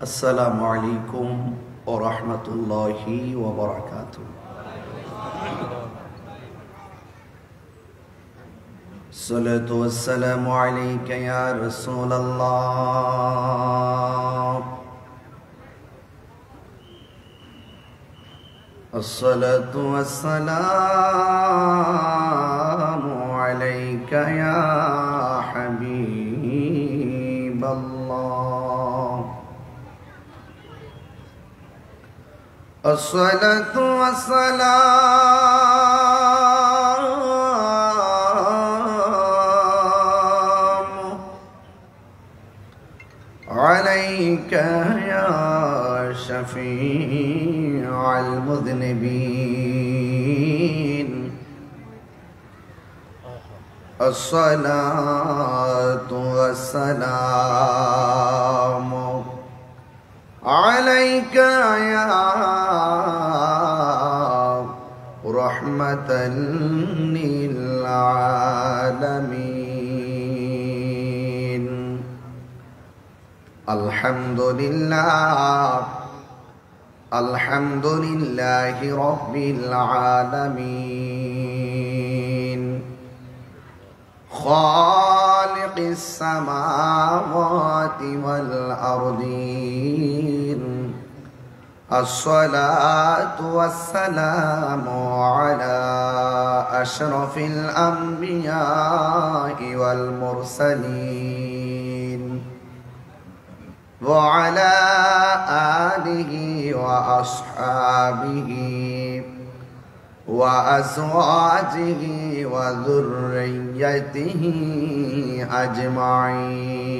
السلام عليكم ورحمة الله وبركاته. الصلاة والسلام عليك يا رسول الله. الصلاة والسلام عليك يا حبيب الله. الصلاة والسلام عليك يا شفيع المذنبين. الصلاة والسلام عليك يا رحمة للعالمين. الحمد لله الحمد لله رب العالمين، خالق السماوات والأرضين. الصلاة والسلام على أشرف الأنبياء والمرسلين وعلى آله وأصحابه وأزواجه وذريته أجمعين،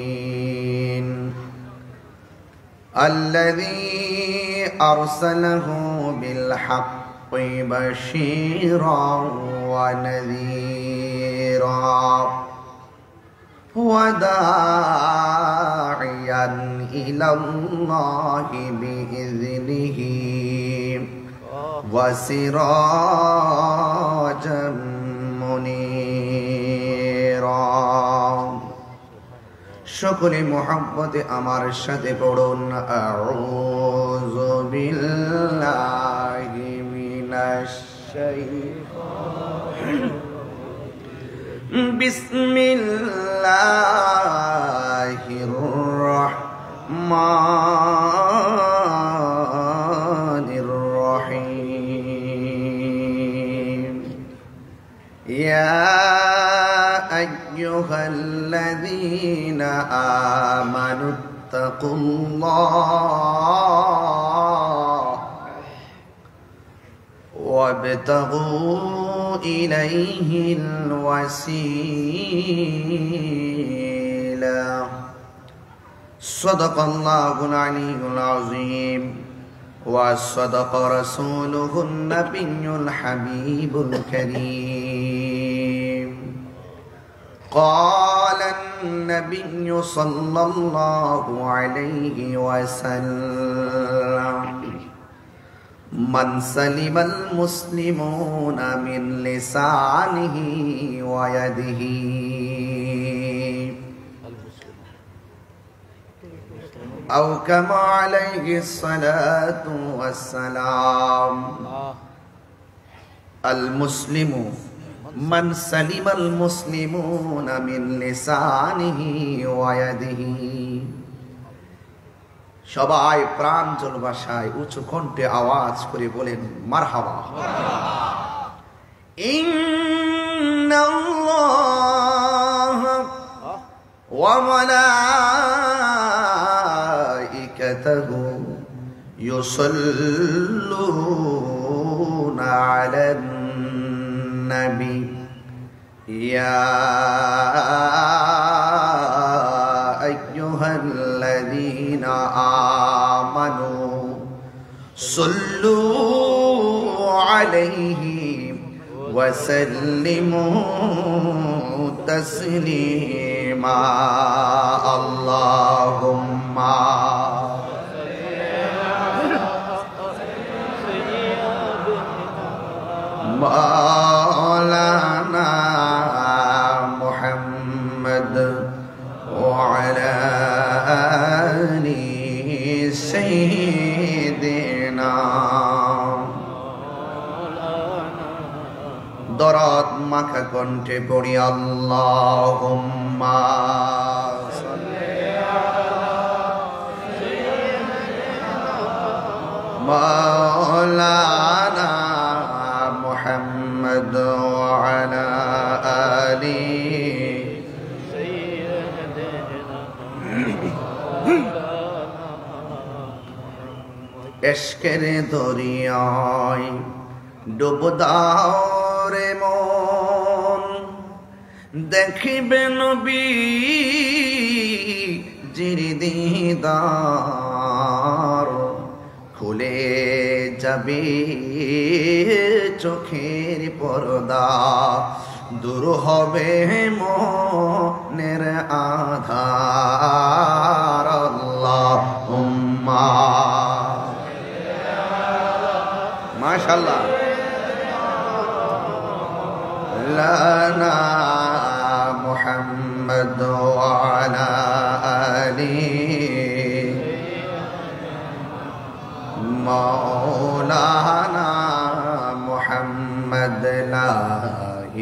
الذي أرسله بالحق بشيرا ونذيرا وداعيا إلى الله بإذنه وسراجا منيرا। شكر محبت أمر شد پڑھن أعوذ بالله من الشيطان بسم الله الرحمن الرحيم. يا أيها الذين آمنوا اتقوا الله وابتغوا إليه الوسيلة. صدق الله العلي العظيم وصدق رسوله النبي الحبيب الكريم. قال النبي صلى الله عليه وسلم: من سلم المسلمون من لسانه ويده أو كما عليه الصلاة والسلام. المسلم من سلم المسلمون من لسانه ويده। সবাই প্রাঞ্জল ভাষায় উঁচু কণ্ঠে আওয়াজ করে বলেন মারহাবা। ইন্নাল্লাহ ওয়া মালাইকাতাহু ইউসাল্লুনা আলান নবী ইয়া আইয়ুহাল্লাযীনা আমানু সাল্লু আলাইহি ওয়া সাল্লিমু তাসলিমা। আল্লাহুম্মা মাওলানা মুহাম্মদ ওয়া আলা আলিহি রাখা কণ্ঠে পড়ি আল্লাহুম্মা মাওলানা মুহাম্মদ ওয়া আলা আলি এশকের দরিয়ায় ডুব দাও রে মন, দেখিবে নবীজির দিদার, খুলে যাবে চোখের পর্দা, দূর হবে মনের আধার। আল্লাহুম্মা মাশাআল্লাহ লানা মুহাম্মদ ওয়া আলা আলি মাওলানা মুহাম্মদ লা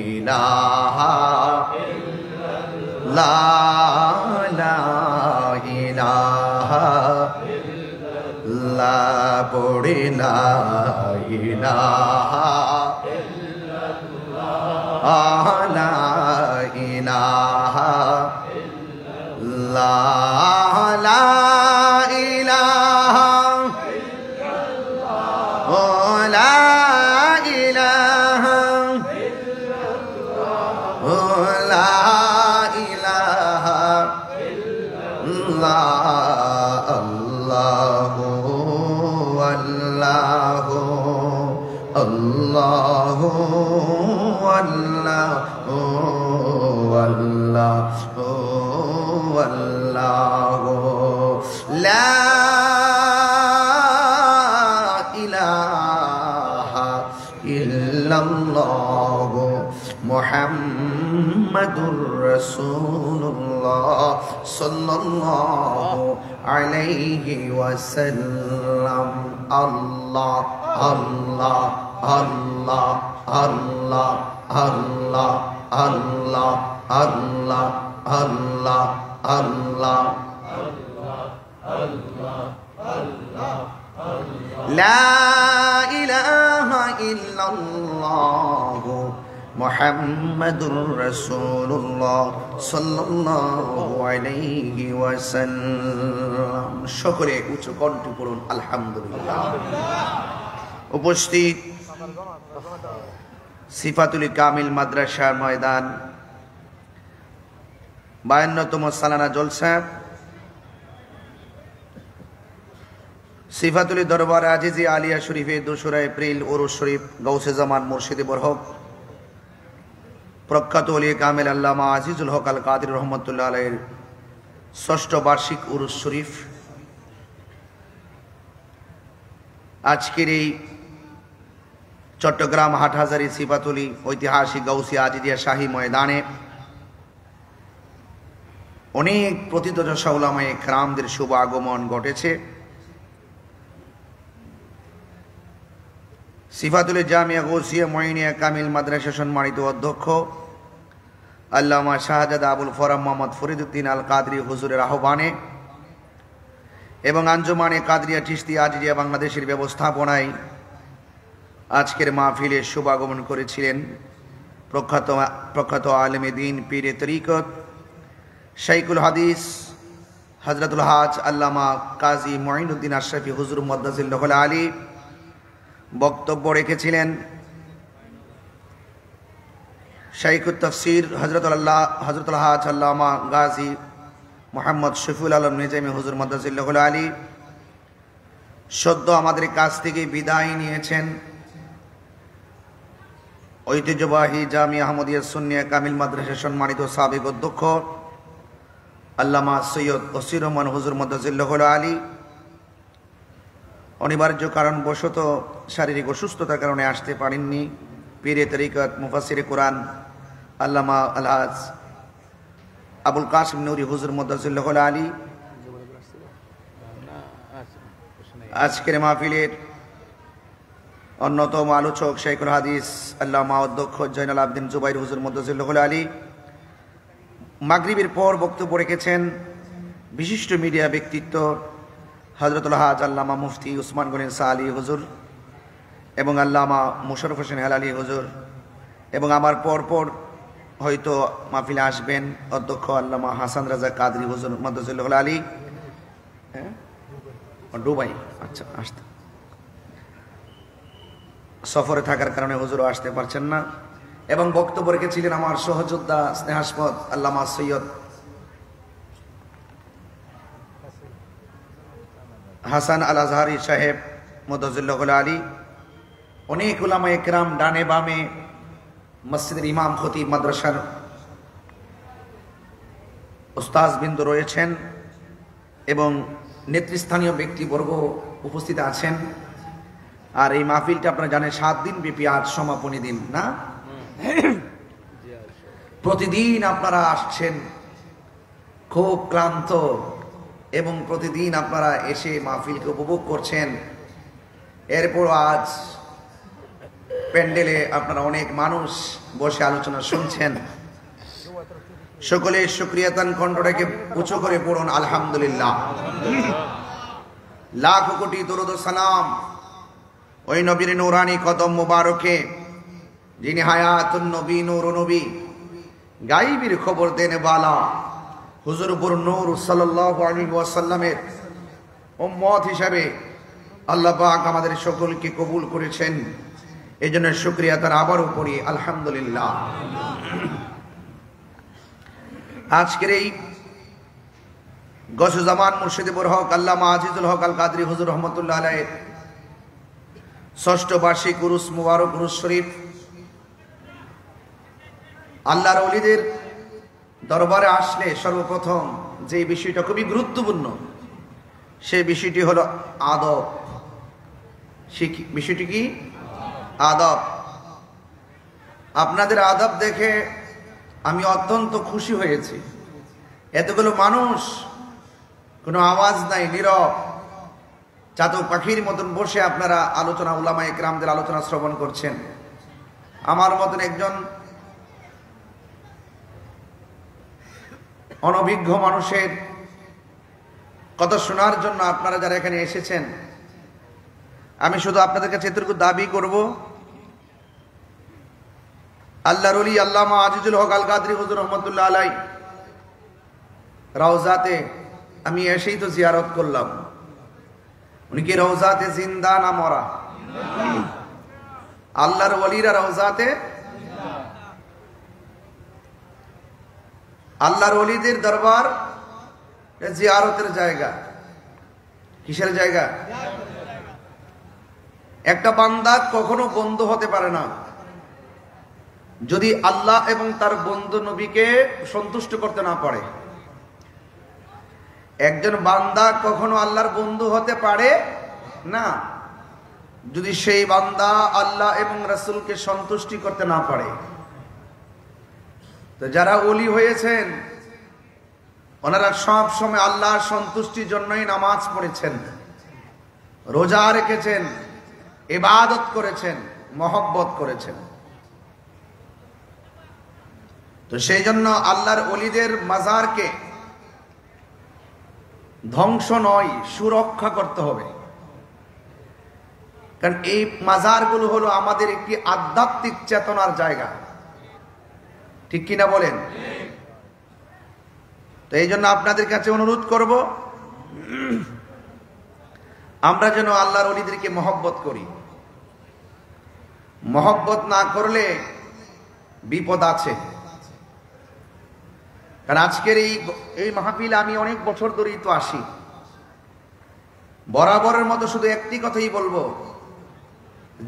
ইলাহা লা ইলাহা লা পড়ি লা ইলাহা লা ইলাহা লা ইলাহা ও লা ইলাহা ও লা ইলাহা আল্লাহু আল্লাহু আল্লাহু আল্লাহু আল্লাহু আল্লাহু লা ইলাহা ইল্লাল্লাহু মুহাম্মাদুর রাসূলুল্লাহ সাল্লাল্লাহু আলাইহি ওয়াসাল্লাম। আল্লাহ আল্লাহ আল্লাহ আল্লাহ আল্লাহ আল্লাহ আল্লাহ আল্লাহ আল্লাহ লা ইলাহা ইল্লাল্লাহু মুহাম্মাদুর রাসূলুল্লাহ সাল্লাল্লাহু আলাইহি ওয়াসাল্লাম। সকলে উচ্চ কণ্ঠে পড়ুন আলহামদুলিল্লাহ। উপস্থিত সিফাতুল কামিল মাদ্রাসার ময়দান 52তম সালানা জলসা সিফাতুল দরবার আজিজি আলিয়া শরীফে 2 এপ্রিল উরুস শরীফ গাউসে জামান মুর্শিদে বরহক প্রখ্যাত ওলি কামিল আল্লামা আজিজুল হক আল কাদির রহমতুল্লাহ আলাইহির 6ষ্ঠ বার্ষিক উরুস শরীফ আজকের এই চট্টগ্রাম হাটহাজারী সিফাতুলি ঐতিহাসিক গাউসিয়া আজিজিয়া শাহী ময়দানে অনেক প্রথিতযশা উলামায়ে কেরামদের শুভ আগমন ঘটেছে। সিফাতুল জামিয়া গাউসিয়া মুঈনিয়া কামিল মাদ্রাসা সম্মানিত অধ্যক্ষ আল্লামা শাহজাদা আবুল ফরাম মোহাম্মদ ফরিদউদ্দিন আল কাদরি হুজুরের আহ্বানে এবং আঞ্জুমানে কাদরিয়া চিশতিয়া আজিজিয়া বাংলাদেশের ব্যবস্থাপনায় আজকের মাহফিলে শুভাগমন করেছিলেন প্রখ্যাত আলেমে দ্বীন পীরে তরিকত শাইখুল হাদিস হযরতুল হাজ আল্লামা কাজী মুঈনুদ্দিন আশরাফী হুজুর মুদ্দাজিল্লাহুল আলী। বক্তব্য রেখেছিলেন শাইখুত তাফসীর হযরতুল হাজ আল্লামা গাজী মুহাম্মদ শফিউল আলম নিজামী হুজুর মুদ্দাজিল্লাহুল আলী। সদ্য আমাদের কাছ থেকে বিদায় নিয়েছেন ঐতিহ্যবাহী জামিয়া আহমদিয়া সুন্নিয়া কামিল মাদ্রাসা সম্মানিত সাবেক অধ্যক্ষ আল্লামা সৈয়দ ওসির রহমান হুজুর মুদ্দাজিল্লাহুল আলী। অনিবার্য কারণবশত শারীরিক অসুস্থতার কারণে আসতে পারেননি। পীরে তরিকত মুফাসসিরে কোরআন আল্লামা আলহাজ আবুল কাসিম নুরি হুজুর মুদ্দাজিল্লাহুল আলী আজকের মাহফিলের অন্যতম আলোচক শেখুল হাদিস আল্লামা অধ্যক্ষ জয়নাল আবদিন জুবাইর হুজুর মুদ্দাসিল্লাহুল আলী মাগরিবের পর বক্তব্য রেখেছেন বিশিষ্ট মিডিয়া ব্যক্তিত্ব হযরতুল হাজ আল্লামা মুফতি উসমান গনি সা আলী হুজুর এবং আল্লামা মুশাররফ হোসেন হেলালি হুজুর এবং আমার পর হয়তো মাহফিলে আসবেন অধ্যক্ষ আল্লামা হাসান রাজা কাদরি হুজুর মুদ্দাসিল্লাহুল আলী। দুবাই, আচ্ছা, আসতে সফরে থাকার কারণে হুজুরও আসতে পারছেন না। এবং বক্তব্য রেখেছিলেন আমার সহযোদ্ধা স্নেহাস্পদ আল্লামা সৈয়দ হাসান আল আজহারি সাহেব মুদ্দাসিল্লাহুল আলী। অনেক উলামা একরাম ডানে বামে, মসজিদের ইমাম খতিব, মাদ্রাসার উস্তাজ বিন্দু রয়েছেন এবং নেতৃস্থানীয় ব্যক্তিবর্গ উপস্থিত আছেন। আর এই মাহফিলটা আপনারা জানেন 7 দিন ব্যাপী, আজ সমাপনী দিন না। প্রতিদিন আপনারা আসছেন খুব ক্লান্ত এবং প্রতিদিন আপনারা এসে মাহফিলকে উপভোগ করছেন। এরপর আজ প্যান্ডেলে আপনারা অনেক মানুষ বসে আলোচনা শুনছেন। সকলে শুকরিয়াতান কণ্ঠটাকে উঁচু করে পড়ুন আলহামদুলিল্লাহ। লাখ কোটি দরুদ ও সালাম ওই নবীর নূরানি কদম মুবারকে, যিনি হায়াতুন নবী, নূর নবী, গাইবের খবর দেন বালা হুজুর নূর সাল্লাল্লাহু আলাইহি ওয়াসাল্লামের উম্মত হিসাবে আল্লাহ পাক আমাদের সকলকে কবুল করেছেন। এজন্য শুকরিয়া তার আবারও পড়ি আলহামদুলিল্লাহ। আজকের এই গসুজামান মুর্শিদুল হক আল্লামা আজিজুল হক আল কাদরি হুজুর রহমতুল্লাহ আলাইহির 6ষ্ঠ বার্ষিক উরুস মুবারক, উরুস শরীফ। আল্লাহর ওলিদের দরবারে আসলে সর্বপ্রথম যে বিষয়টা খুবই গুরুত্বপূর্ণ, সেই বিষয়টি হলো আদব। বিষয়টি কি? আদব। আপনাদের আদব দেখে আমি অত্যন্ত খুশি হয়েছি। এতগুলো মানুষ, কোনো আওয়াজ নাই, নীরব, চাতক পাখির মতন বসে আপনারা আলোচনা, উলামা একরামদের আলোচনা শ্রবণ করছেন। আমার মতন একজন অনভিজ্ঞ মানুষের কথা শোনার জন্য আপনারা যারা এখানে এসেছেন, আমি শুধু আপনাদের কাছে এতটুকু দাবি করব, আল্লাহর ওলি আল্লামা আজিজুল হক আল কাদরি হুজুর রহমতুল্লাহ আলাই রওজাতে আমি এসেই তো জিয়ারত করলাম। উনি কি রওজাতে জিন্দা না মরা? আল্লাহর ওলিরা রওজাতে, আল্লাহর ওলিদের দরবার জিয়ারতের জায়গা। কিসের জায়গা? একটা বান্দা কখনো বন্ধু হতে পারে না যদি আল্লাহ এবং তার বন্ধু নবীকে সন্তুষ্ট করতে না পারে। একজন বান্দা কখনো আল্লাহর বন্ধু হতে পারে না যদি সেই বান্দা আল্লাহ এবং রাসূলকে সন্তুষ্টি করতে না পারে। তো যারা ওলি হয়েছেন ওনারা সব সময় আল্লাহর সন্তুষ্টির জন্যই নামাজ পড়েছেন, রোজা রেখেছেন, ইবাদত করেছেন, মহব্বত করেছেন। তো সেই জন্য আল্লাহর ওলিদের মাজারকে ধ্বংস নয়, সুরক্ষা করতে হবে। কারণ এই মাজারগুলো হলো আমাদের একটি আধ্যাত্মিক চেতনার জায়গা, ঠিক কিনা বলেন? তো এই জন্য আপনাদের কাছে অনুরোধ করব, আমরা যেন আল্লাহর ওলিদেরকে মহব্বত করি। মহব্বত না করলে বিপদ আছে। কারণ আজকের এই মাহফিল আমি অনেক বছর ধরেই তো আসি, বরাবরের মতো শুধু একটি কথাই বলবো,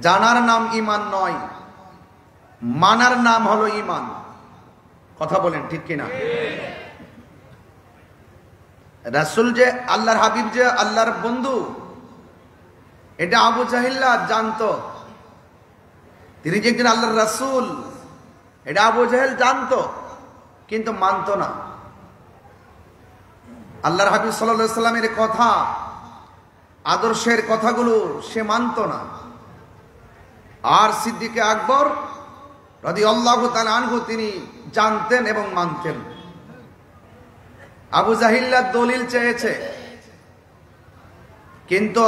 জানার নাম ঈমান নয়, মানার নাম হলো ঈমান। কথা বলেন ঠিক কিনা? রাসূল যে আল্লাহর হাবিব, যে আল্লাহর বন্ধু, এটা আবু জাহিল্লা জানতো। তিনি যে একজন আল্লাহর রাসূল, এটা আবু জাহেল জানতো, কিন্তু মানতো না। আল্লাহর হাবিব সাল্লাল্লাহু আলাইহি সাল্লামের কথা, আদর্শের কথাগুলো সে মানতো না। আর সিদ্দিকে আকবর রাদিয়াল্লাহু তাআলা আনহু তিনি জানতেন এবং মানতেন। আবু জাহিল্লা দলিল চেয়েছে, কিন্তু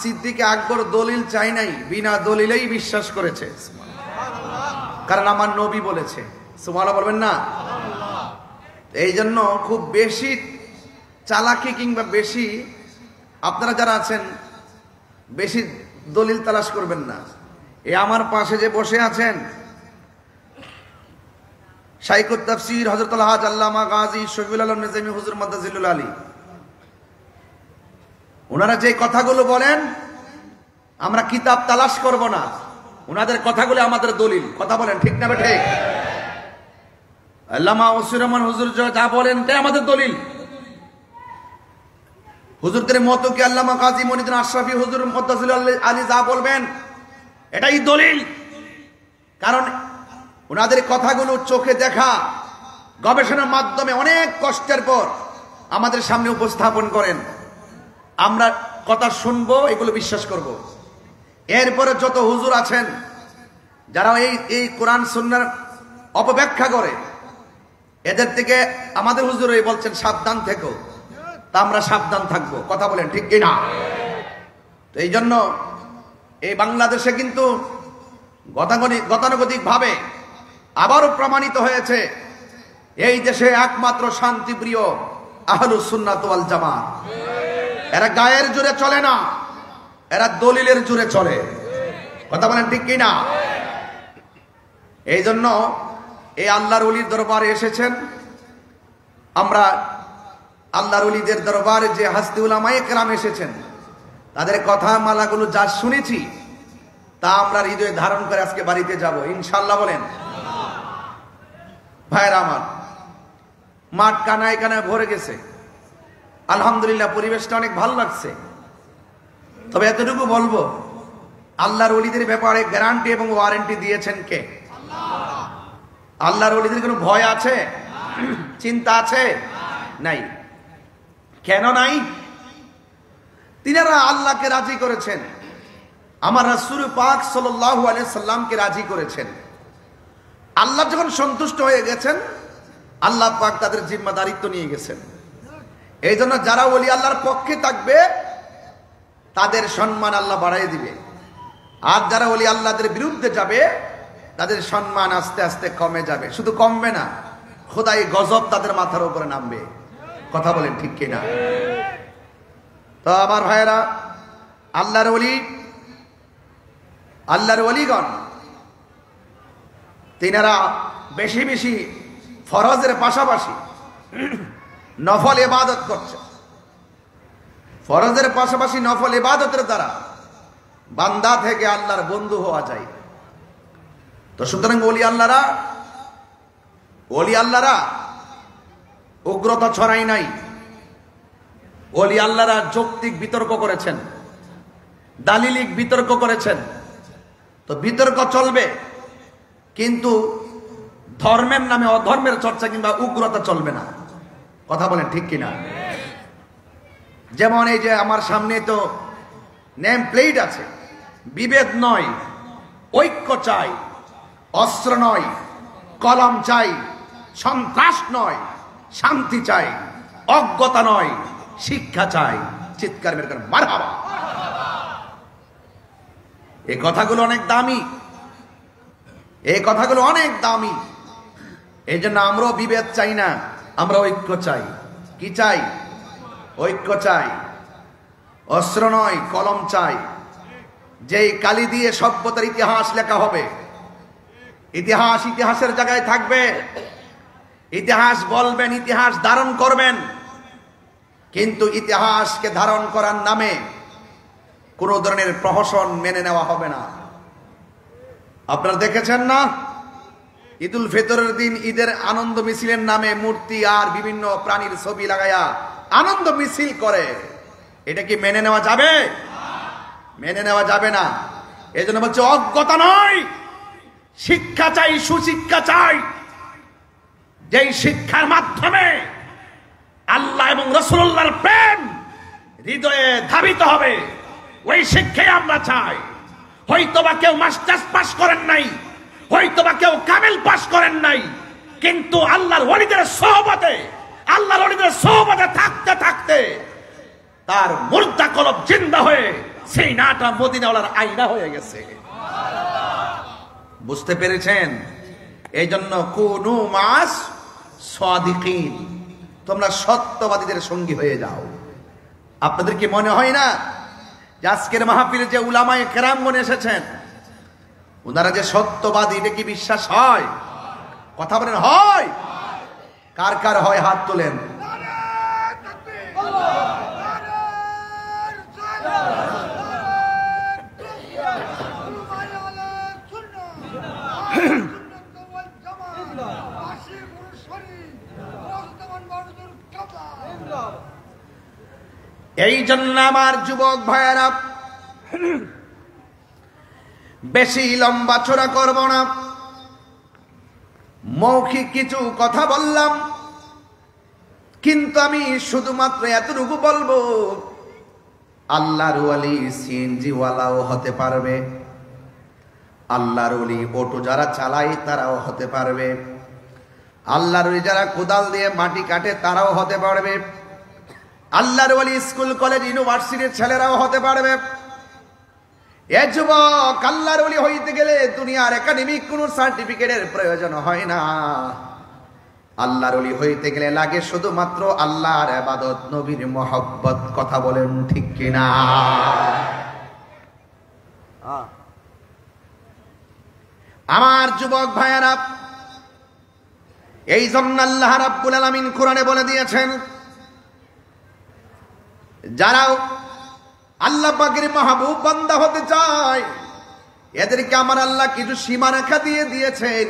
সিদ্দিকে আকবর দলিল চাই নাই, বিনা দলিলেই বিশ্বাস করেছে। কারণ আমার নবী বলেছে। সুবহানাল্লাহ বলবেন না? এই জন্য খুব বেশি চালাকি কিংবা বেশি আপনারা যারা আছেন বেশি দলিল তালাশ করবেন না। এই আমার পাশে যে বসে আছেন শাইখুত তাফসীর হযরত আল-হাজ আল্লামা গাজী শফিউল আলম নিজামী হুজুর মাদ্দাজিলুল আলী, ওনারা যে কথাগুলো বলেন আমরা কিতাব তালাশ করব না, ওনাদের কথাগুলো আমাদের দলিল। কথা বলেন ঠিক না ঠিক? আল্লামা ওসির রহমান হুজুর যা বলেন তাই আমাদের দলিল। হুজুরদের মতো কি আল্লামা গাজী মনিউদ্দিন আশরাফী হুজুর মাদ্দাজিলুল আলী যা বলবেন এটাই দলিল। কারণ ওনাদের কথাগুলো চোখে দেখা গবেষণার মাধ্যমে অনেক কষ্টের পর আমাদের সামনে উপস্থাপন করেন। আমরা কথা শুনবো, এগুলো বিশ্বাস করব। এরপরে যত হুজুর আছেন যারা এই কোরআন সুন্নাহর অপব্যাখ্যা করে, এদের থেকে আমাদের হুজুর বলছেন সাবধান থেকো, তা আমরা সাবধান থাকবো। কথা বলেন ঠিক কিনা? তো এই জন্য এই বাংলাদেশে কিন্তু গতানুগতিক ভাবে আবারও প্রমাণিত হয়েছে এই দেশে একমাত্র শান্তিপ্রিয় আহলুস সুন্নাত ওয়াল জামাত। এরা গায়ের জোরে চলে না, এরা দলিলের জোরে চলে। কথা বলেন ঠিক কিনা? এই জন্য এই আল্লাহর ওলির দরবারে এসেছেন। আমরা আল্লাহর ওলিদের দরবারে যে হাস্তি উলামায়ে কেরাম এসেছেন তাদের কথা মালাগুলো যা শুনেছি তা আমরা হৃদয়ে ধারণ করে আজকে বাড়িতে যাব ইনশাআল্লাহ। বলেন ভাইরা আমার, মাঠ কানায় কানায় ভরে গেছে, আলহামদুলিল্লাহ পরিবেশটা অনেক ভালো লাগছে। তবে এতটুকু বলবো, আল্লাহর ওলিদের ব্যাপারে গ্যারান্টি এবং ওয়ারেন্টি দিয়েছেন কে? আল্লাহর ওলিদের কোনো ভয় আছে, চিন্তা আছে? নাই। কেন নাই? তিনারা আল্লাহকে রাজি করেছেন, আমার রাসূল পাক সাল্লাল্লাহু আলাইহি সাল্লামকে রাজি করেছেন। আল্লাহ যখন সন্তুষ্ট হয়ে গেছেন, আল্লাহ পাক তাদের জিম্মাদারিত্ব নিয়ে গেছেন। এই জন্য যারা ওলি আল্লাহর পক্ষে থাকবে তাদের সম্মান আল্লাহ বাড়াই দিবে, আর যারা ওলি আল্লাহদের বিরুদ্ধে যাবে তাদের সম্মান আস্তে আস্তে কমে যাবে। শুধু কমবে না, খোদাই গজব তাদের মাথার উপরে নামবে। কথা বলেন ঠিক কিনা? তো আমার ভাইয়েরা, আল্লাহর ওলিগণ তিনারা বেশি বেশি ফরজের পাশাপাশি নফল ইবাদত করছে। ফরজের পাশাপাশি নফল ইবাদতের দ্বারা বান্দা থেকে আল্লাহর বন্ধু হওয়া যায়। তো সুতরাং ওলি আল্লাহরা উগ্রতা ছড়াই নাই। ওলি আল্লাহরা যৌক্তিক বিতর্ক করেছেন, দালিলিক বিতর্ক করেছেন। তো বিতর্ক চলবে, কিন্তু ধর্মের নামে অধর্মের চর্চা কিংবা উগ্রতা চলবে না। কথা বলেন ঠিক কিনা? যেমন এই যে আমার সামনে তো নেম প্লেট আছে, বিভেদ নয়, ঐক্য চাই, অস্ত্র নয়, কলম চাই, সন্ত্রাস নয়, শান্তি চাই, অজ্ঞতা নয়, শিক্ষা চাই। চিৎকার বের করেন মারহাবা। এই কথাগুলো অনেক দামি, এই কথাগুলো অনেক দামি। এই জন্য আমরাও বিভেদ চাই না, আমরা ঐক্য চাই। কি চাই? ঐক্য চাই, অস্ত্র নয়, কলম চাই। যেই কালি দিয়ে সভ্যতার ইতিহাস লেখা হবে, ইতিহাসের জায়গায় থাকবে, ইতিহাস বলবেন, ইতিহাস ধারণ করবেন, কিন্তু ইতিহাসকে ধারণ করার নামে কোন ধরনের প্রহসন মেনে নেওয়া হবে না। আপনারা দেখেছেন না, ঈদুল ফিতরের দিন ঈদের আনন্দ মিছিলের নামে মূর্তি আর বিভিন্ন প্রাণীর ছবি লাগায়া আনন্দ মিছিল করে। এটা কি মেনে নেওয়া যাবে? মেনে নেওয়া যাবে না। এই জন্য বলছে অজ্ঞতা নয়, শিক্ষা চাই, সুশিক্ষা চাই। যেই শিক্ষার মাধ্যমে আল্লাহ এবং রাসূলুল্লাহর প্রেম হৃদয়ে ধাবিত হবে, ওই শিক্ষাই আমরা চাই। হয়তোবা কেউ মাস্টার্স পাস করেন নাই, হয়তোবা কেউ কামেল পাস করেন নাই, কিন্তু আল্লাহর ওলিদের সোহবতে থাকতে থাকতে তার মুর্দা কলব জিন্দা হয়ে সেই নাটা মদিনাওয়ালার আয়না হয়ে গেছে। বুঝতে পেরেছেন? এই জন্য কুনু মাস সাদিকিন, তোমরা সত্যবাদীদের সঙ্গী হয়ে যাও। আপনাদের কি মনে হয় না যে আজকের মাহফিলে যে উলামায়ে কেরামগণ এসেছেন ওনারা যে সত্যবাদী, এটা কি বিশ্বাস হয়? কথা বলেন, হয়? কার কার হয় হাত তোলেন। এই জন্য আমার যুবক ভাইয়েরা, বেশি লম্বা চড়া করব না, মৌখিক কিছু কথা বললাম, কিন্তু আমি শুধুমাত্র এতটুকু বলবো, আল্লাহর ওলি সিএনজি ওয়ালাও হতে পারবে, আল্লাহর ওলি অটো যারা চালায় তারাও হতে পারবে, আল্লাহর ওলি যারা কোদাল দিয়ে মাটি কাটে তারাও হতে পারবে, আল্লাহর ওলি স্কুল কলেজ ইউনিভার্সিটির ছেলেরাও হতে পারবে। এ যুবক, আল্লাহর ওলি হইতে গেলে দুনিয়ার একাডেমিক কোন সার্টিফিকেটের প্রয়োজন হয় না। আল্লাহর ওলি হইতে গেলে লাগে শুধুমাত্র আল্লাহর ইবাদত, নবীর মহব্বত। কথা বলেন ঠিক কিনা? আমার যুবক ভাইয়েরা, এই জন্য আল্লাহ রাব্বুল আলামিন কোরআনে বলে দিয়েছেন, যারা আল্লাহ পাকের মাহবুব বান্দা হতে চায় এদেরকে আমার আল্লাহ কিছু সীমারেখা দিয়ে দিয়েছেন।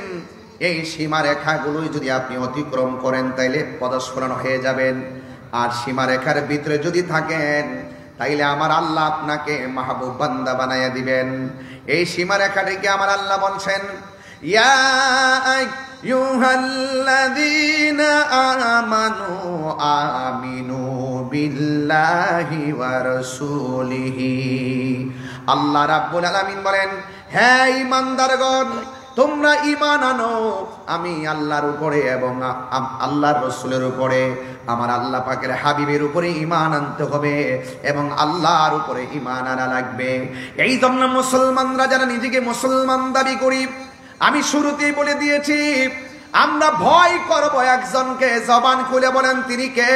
এই সীমারেখাগুলোই যদি আপনি অতিক্রম করেন তাইলে পদস্খলন হয়ে যাবেন, আর সীমারেখার ভিতরে যদি থাকেন তাইলে আমার আল্লাহ আপনাকে মাহবুব বান্দা বানাইয়া দিবেন। এই সীমারেখাটিকে আমার আল্লাহ বলছেন, ইয়া আইয়ুহাল্লাযীনা আমানু আমিনু বিল্লাহি ওয়া রাসূলিহি। আল্লাহ রাব্বুল আলামিন বলেন, হে ঈমানদারগণ, তোমরা ঈমান আনো আমি আল্লাহর উপরে এবং আল্লাহর রাসূলের উপরে, আমার আল্লাহ পাকের হাবিবের উপরে ঈমান আনতে হবে এবং আল্লাহর উপরে ঈমান আনা লাগবে। এই জন্য মুসলমানরা যারা নিজেকে মুসলমান দাবি করি, আমি শুরুতেই বলে দিয়েছি, আমরা ভয় করব একজনকে। জবান খুলে বলেন, তিনি কে?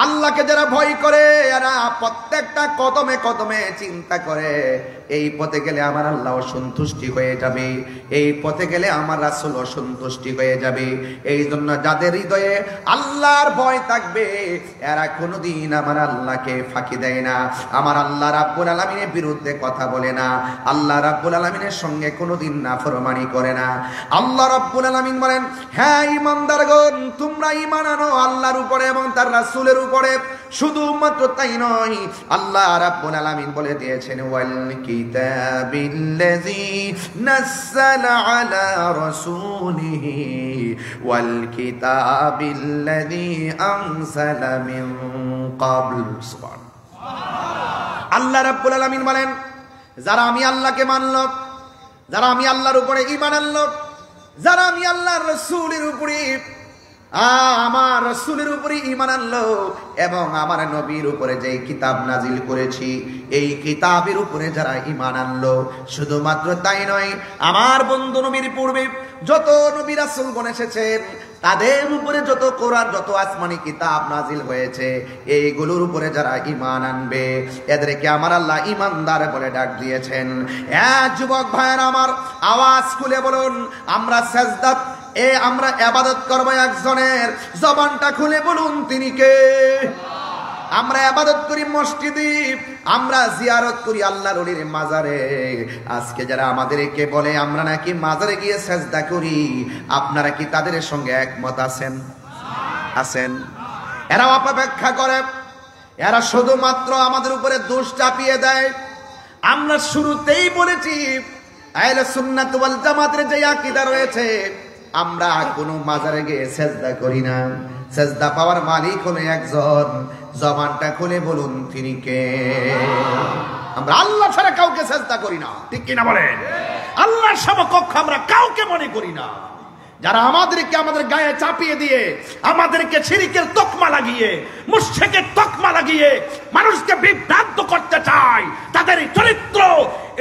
আল্লাহকে যারা ভয় করে এরা প্রত্যেকটা কদমে কদমে চিন্তা করে এই পথে গেলে আমার আল্লাহ অসন্তুষ্টি হয়ে যাবে, এই পথে গেলে আমার রাসূল অসন্তুষ্টি হয়ে যাবে। এই জন্য যাদের হৃদয়ে আল্লাহর ভয় থাকবে এরা কোনোদিন আমার আল্লাহকে ফাঁকি দেয় না, আমার আল্লাহ রাব্বুল আলামিনের বিরুদ্ধে কথা বলে না, আল্লাহ রাব্বুল আলামিনের সঙ্গে কোনোদিন নাফরমানি করে না। আল্লাহ রাব্বুল আলামিন বলেন, হ্যাঁ ঈমানদারগণ, তোমরা ঈমান আনো আল্লাহর উপরে এবং তার রাসূলের উপরে। শুধুমাত্র তাই নয়, আল্লাহ রাব্বুল আলামিন বলে দিয়েছেন, ওয়াল কিতাবিল্লাযী নাযালা আলা রাসূলিহি ওয়াল কিতাবিল্লাযী আনজালা মিন ক্বাবল। সুবহানাল্লাহ। আল্লাহ রাব্বুল আলামিন বলেন, যারা আমি আল্লাহকে মানল, যারা আমি আল্লাহর উপরে ঈমান আনলো, যারা আমি আল্লাহর রাসূলের উপরে আমার রাসূলের উপরে ঈমান আনলো এবং আমার নবীর উপরে যে কিতাব নাজিল করেছি এই কিতাবের উপরে যারা ঈমান আনলো, শুধুমাত্র তাই নয়, আমার বন্ধু নবীর পূর্বে যত নবী রাসূলগণ এসেছেন তাদের উপরে যত কোরআন, যত আসমানি কিতাব নাজিল হয়েছে এইগুলোর উপরে যারা ঈমান আনবে এদেরকে আমার আল্লাহ ঈমানদার বলে ডাক দিয়েছেন। যুবক ভাইয়েরা আমার, আওয়াজ খুলে বলুন, আমরা সাজদাত আমরা ইবাদত করব একজনের। জবানটা খুলে বলুন, তিনি কে? আমরা ইবাদত করি মসজিদে, আমরা জিয়ারত করি আল্লাহর ওলির মাজারে। আজকে যারা আমাদেরকে বলে আমরা নাকি মাজারে গিয়ে সাজদা করি, আপনারা কি তাদের সঙ্গে একমত আছেন? আছেন? এরা অপব্যাখ্যা করে, এরা শুধুমাত্র আমাদের উপরে দোষ চাপিয়ে দেয়। আমরা শুরুতেই বলেছি আহলে সুন্নাত ওয়াল জামাতের যে আকীদা রয়েছে, আমরা কোনো মাজারে গিয়ে সাজদা করি না। সাজদা পাওয়ার মালিক হলো একজন। জবানটা খুলে বলুন, তিনি কে? আমরা আল্লাহ ছাড়া কাউকে সেজদা করি না, ঠিক কিনা বলেন? আল্লাহর সমকক্ষ আমরা কাউকে মনে করি না। যারা আমাদেরকে আমাদের গায়ে চাপিয়ে দিয়ে, আমাদেরকে শিরকের তকমা লাগিয়ে, মুশরিকের তকমা লাগিয়ে মানুষকে বিভ্রান্ত করতে চায়, তাদের চরিত্র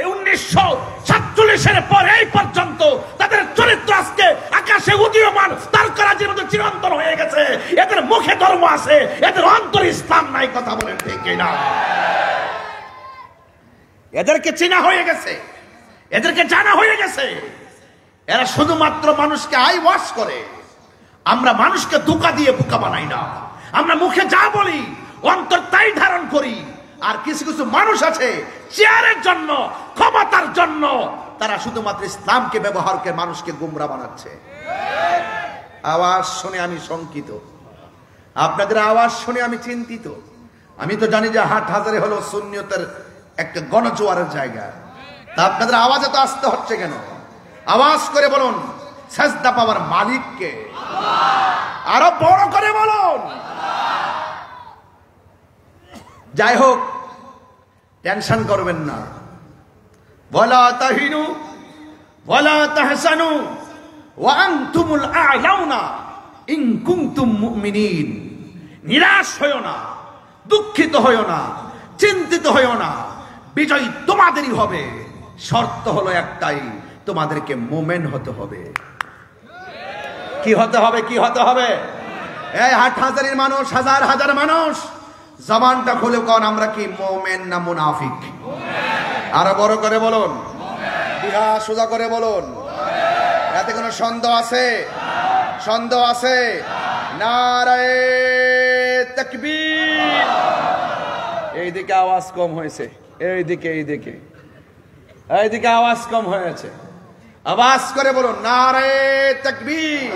1947-এর পর এই পর্যন্ত তাদের চরিত্র আজকে আকাশে উদীয়মান তারকারাজির মতো চিরন্তন হয়ে গেছে। এদের মুখে ধর্ম আছে, এদের অন্তরে ইসলাম নাই। কথা বলেন ঠিক কিনা? এদেরকে চেনা হয়ে গেছে, এদেরকে জানা হয়ে গেছে। এরা শুধুমাত্র মানুষকে আই ওয়াশ করে। আমরা মানুষকে ধোঁকা দিয়ে বোকা বানাই না। আমরা মুখে যা বলি অন্তর তাই ধারণ করি। আর কিছু কিছু মানুষ আছে চেয়ারের জন্য, ক্ষমতার জন্য তারা শুধুমাত্র ইসলামকে ব্যবহার করে মানুষকে গুমরা বানাচ্ছে। আওয়াজ শুনে আমি শঙ্কিত, আপনাদের আওয়াজ শুনে আমি চিন্তিত। আমি তো জানি যে হাটহাজারী হলো সুন্নিয়তের একটা গণজোয়ারের জায়গা। তা আপনাদের আওয়াজ এত আসতে হচ্ছে কেন? আওয়াজ করে বলুন সেজদা পাওয়ার মালিক কে? আরো বড় করে বলুন। যাই হোক, টেনশন করবেন না। ওয়ালা তাহিনু ওয়ালা তাহসানু ওয়া আনতুমুল আ'লাউনা ইন কুনতুম মুমিনিন। নিরাশ হয়ো না, দুঃখিত হয়ো না, চিন্তিত হয়ো না। বিজয় তোমাদেরই হবে। শর্ত হলো একটাই, তোমাদেরকে মোমেন হতে হবে। কি হতে হবে? কি হতে হবে? এই হাটহাজারীর মানুষ, হাজার হাজার মানুষ, জবানটা খুলে কোন আমরা কি মোমেন না মুনাফিক? আরো বড় করে বলুন, বিহা সোজা করে বলুন। এতে কোনো সন্দেহ আছে? সন্দেহ আছে? নারায়ে তাকবীর। এইদিকে আওয়াজ কম হয়েছে, এইদিকে এইদিকে এইদিকে আওয়াজ কম হয়েছে। আওয়াজ করে বলুন নারায়ে তাকবীর,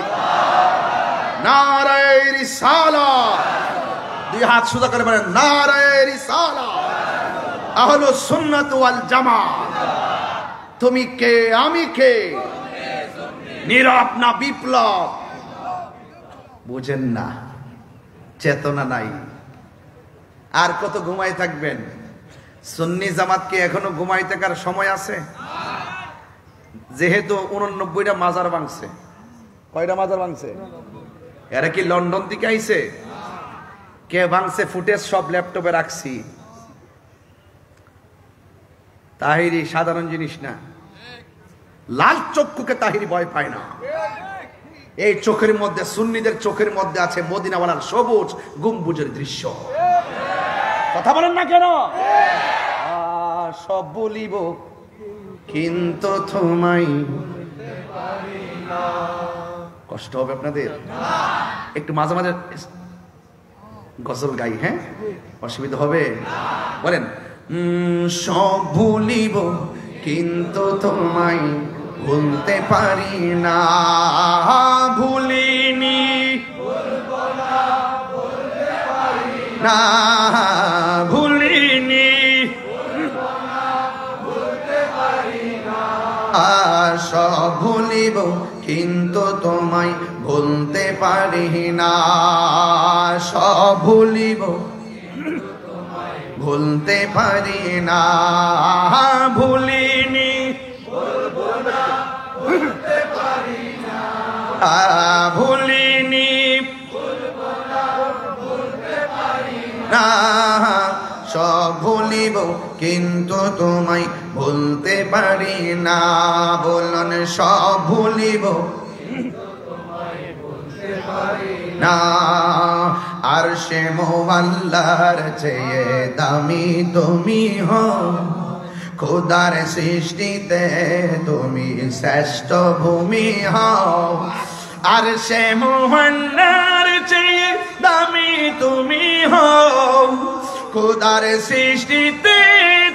নারায়ে রিসালাত। দুই হাত সোজা করে বলেন নারায়ে রিসালাত। আহলুস সুন্নাত ওয়াল জামাত। তুমি কে আমি কে? নীরব না বিপ্লব? বুঝেন না, চেতনা নাই। আর কত ঘুমাই থাকবেন? সুন্নি জামাতকে এখনো ঘুমাই থাকার সময় আছে? যেহেতু 89টা মাজার ভাঙছে। কয়টা মাজার ভাঙছে? এরা কি লন্ডন থেকে আইছে? কে ভাঙছে? ফুটেজ সব ল্যাপটপে রাখছি। তাহিরি সাধারণ জিনিস না। লাল চক্ষুকে তাহিরি ভয় পায় না। এই চোখের মধ্যে, সুন্নিদের চোখের মধ্যে আছে মদিনাওয়ালার সবুজ গম্বুজের দৃশ্য। কথা বলেন না কেন? সব বলিব কিন্তু তোমায়। কষ্ট হবে আপনাদের? একটু মাঝে মাঝে গজল গাই, হ্যাঁ? অসুবিধা হবে? বলেন সব ভুলিব কিন্তু তোমায় ভুলতে পারি না। ভুলিনি না, ভুলিনি। সব ভুলিব কিন্তু তোমায় ভুলতে পারি না। সব ভুলিব ভুলতে পারি না। ভুলিনি ভুলিনি না। সব ভুলিব কিন্তু তোমায় ভুলতে পারি না। বলুন সব ভুলিব না। আর সে মোয়াল্লার চেয়ে দামি তুমি হও। খোদার সৃষ্টিতে তুমি শ্রেষ্ঠ ভূমি হও। আর সে মোহাল্লার চেয়ে দামি তুমি হও। খোদার সৃষ্টিতে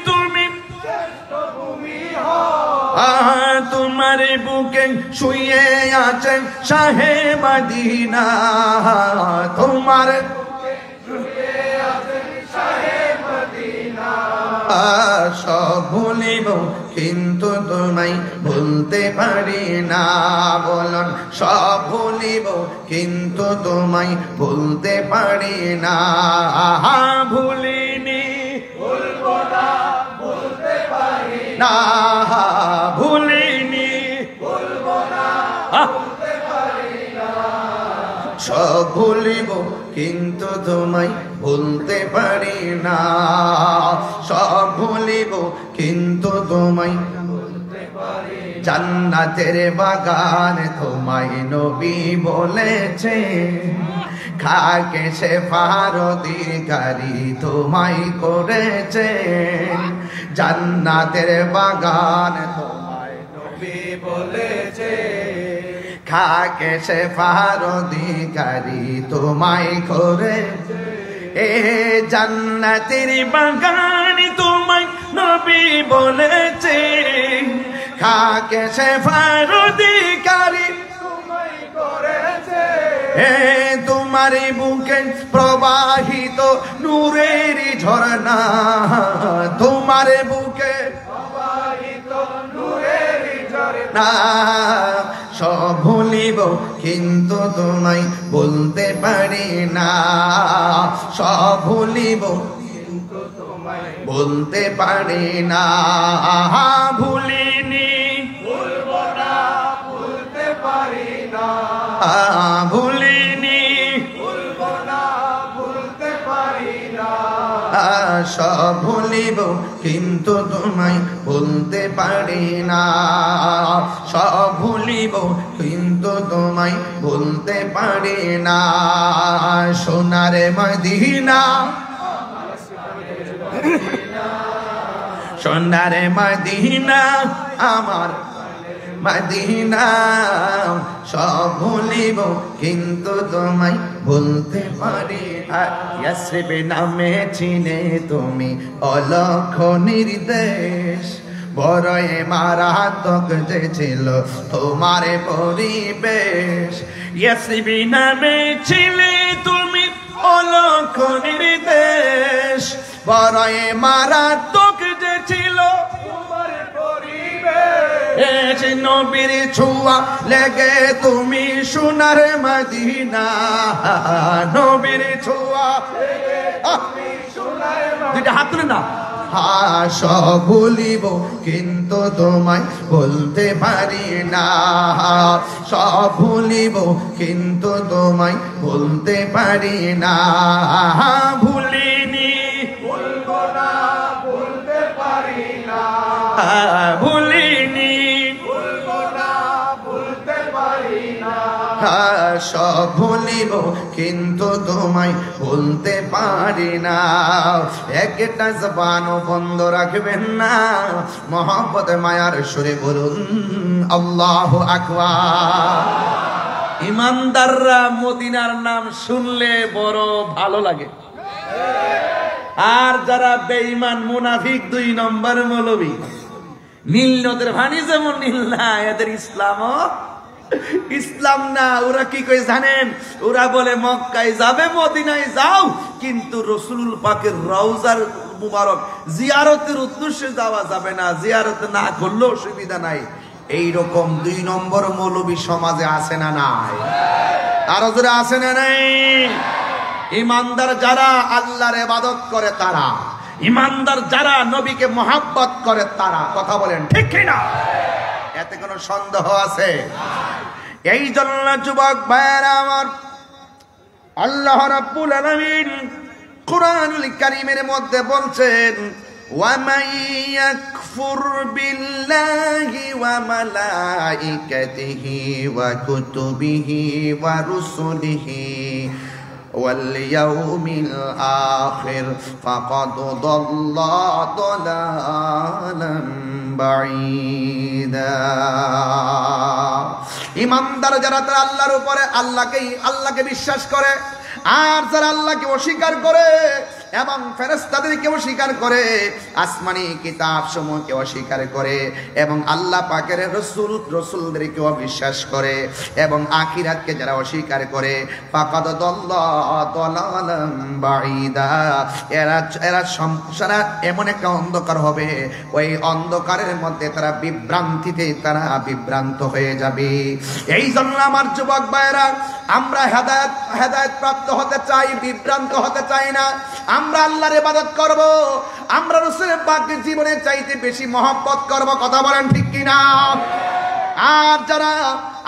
তুমি শ্রেষ্ঠ ভূমি হও। তোমার বুকে শুয়ে আছেন শাহে মদিনা। তোমার সব ভুলিব কিন্তু তোমায় ভুলতে পারি না। বলুন সব ভুলিব কিন্তু তোমায় ভুলতে পারি না। ভুলিনি ভুলবো না কিন্তু তোমায় ভুলতে পারি না, সব ভুলিব কিন্তু তোমায় জান্নাতের বাগান তোমায় নবী বলেছে, খাকে শেফার অধিকারী তোমায় করেছে, জান্নাতের বাগান তোমায় নবী বলেছে, খাকে শেফার অধিকারী তোমায় করেছে, এ জান্নাতের বাগান তোমায় নবী বলেছে, খাকে শেফার অধিকারী তোমায় করেছে, এ তোমার বুকে প্রবাহিত নূরের ঝরনা, তোমার বুকে প্রবাহিত নূরের ঝরনা, সব ভুলিব কিন্তু তোমায় বলতে পারি না, সব ভুলিব কিন্তু তোমায় বলতে পারি না, ভুলিনি ভুলবো না ভুলতে পারি না, ভুলিনি ভুলবো না ভুলতে পারি না, সব ভুলিব কিন্তু তোমায় বলতে পারি না, সব ভুলিব কিন্তু তোমায় বলতে পারি না, সোনার মদিনা সোনার মদিনা আমার মদিনা, সব ভুলিব কিন্তু তোমায় ভুলতে পারি না, ইয়াসরিবে নামে চিনে তুমি অলক্ষ নির্দেশ, বড়ই মারাত্মক যে ছিল তোমার পরিবেশ, ইয়াসরিবে নামে ছিলে তুমি অলক্ষ নির্দেশ, বড়ই মারাত্মক যে ছিল তোমার পরিবেশ, নবীর ছোঁয়া লেগে তুমি সোনার মদিনা, নবীর ছোঁয়া লেগে তুমি সোনার মদিনা, দুইটা হাত তুলে না, সব ভুলিব কিন্তু তোমায় বলতে পারি না, সব ভুলিব কিন্তু তোমায় বলতে পারি না, ভুলিনি ভুলবো না বলতে পারি না, ভুলিনি ভুলবো না বলতে পারি না, সব ভুলিব কিন্তু তোমায় বলতে পারি না, একটা জবানও বন্ধ রাখবেন না, মহব্বত মায়ার সুরে বলুন আল্লাহু আকবার। ইমানদাররা মদিনার নাম শুনলে বড় ভালো লাগে, আর যারা বেঈমান মুনাফিক 2 নম্বর মৌলবী, নীল নদের পানি যেমন নীল না, এদের ইসলাম না। ওরা কি কই জানেন? ওরা বলে মক্কায় যাবে, মদিনায় যাও, কিন্তু রসুল পাকের রওজার মুবারক জিয়ারতের উদ্দেশ্যে যাওয়া যাবে না, জিয়ারত না করলেও অসুবিধা নাই। এইরকম 2 নম্বর মৌলবী সমাজে আছে না নাই? আরো যারা আছে না নাই? ইমানদার যারা আল্লাহর ইবাদত করে তারা, ইমানদার যারা নবীকে মহব্বত করে তারা, কথা বলেন ঠিক কি না? এতে কোনো সন্দেহ আছে? এই জন্য যুবক ভাইরা আমার, আল্লাহ রাব্বুল আলামিন কুরআনুল কারীমের মধ্যে বলছেন, وَمَن يَكْفُرْ بِاللَّهِ وَمَلَائِكَتِهِ وَكُتُبِهِ وَرُسُلِهِ وَالْيَوْمِ الْآخِرِ فَقَدْ ضَلَّ ضَلَالًا بَعِيدًا। ইমানদার যারা তারা আল্লাহর উপরে আল্লাহকে বিশ্বাস করে, আর যারা আল্লাহকে অস্বীকার করে এবং ফেরেশতাদেরকে অস্বীকার করে, আসমানি কিতাব সমূহকে অস্বীকার করে, এবং আল্লাহ পাকের রসুলদেরকে অবিশ্বাস করে, এবং আখিরাতকে যারা অস্বীকার করে, ফাকাদ দাল্লা দালালাম বাঈদা, এরা সংসারা এমন একটা অন্ধকার হবে, ওই অন্ধকারের মধ্যে তারা বিভ্রান্ত হয়ে যাবে। এই জন্য আমার যুবক ভাইরা, আমরা হেদায়েত প্রাপ্ত হতে চাই, বিভ্রান্ত হতে চাই না। আমরা আল্লাহর ইবাদত করব, আমরা রাসূলের পাকের জীবনের চাইতে বেশি মহব্বত করব, কথা বলেন ঠিক কি না? আর যারা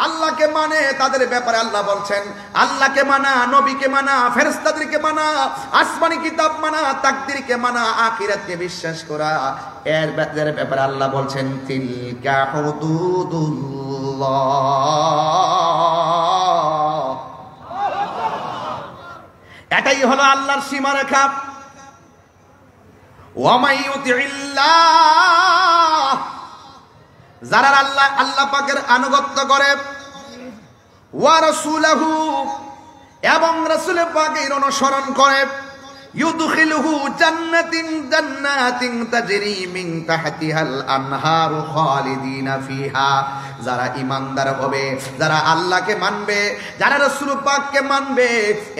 আল্লাহকে মানে তাদের ব্যাপারে আল্লাহ বলছেন আল্লাহকে মানা, নবীকে মানা, ফেরেশতাদেরকে মানা, আসমানি কিতাব মানা, তাকদীরকে মানা, আখিরাতকে বিশ্বাস করা, এর ব্যাপারে আল্লাহ বলছেন তিলকা হুদুদুল্লাহ। এটাই হলো আল্লাহর সীমারেখা। ওয়ামাই ইউতিল্লাহ, যারা আল্লাহ পাকের আনুগত্য করে, ওয়া রাসূলহু, এবং রাসূল পাকের অনুসরণ করে, ইউদখিলুহু জান্নাতিন তাজরি মিন তাহতিহাল আনহারু খালিদিনা ফিহা। যারা ঈমানদার হবে, যারা আল্লাহকে মানবে, যারা রাসূল পাককে মানবে,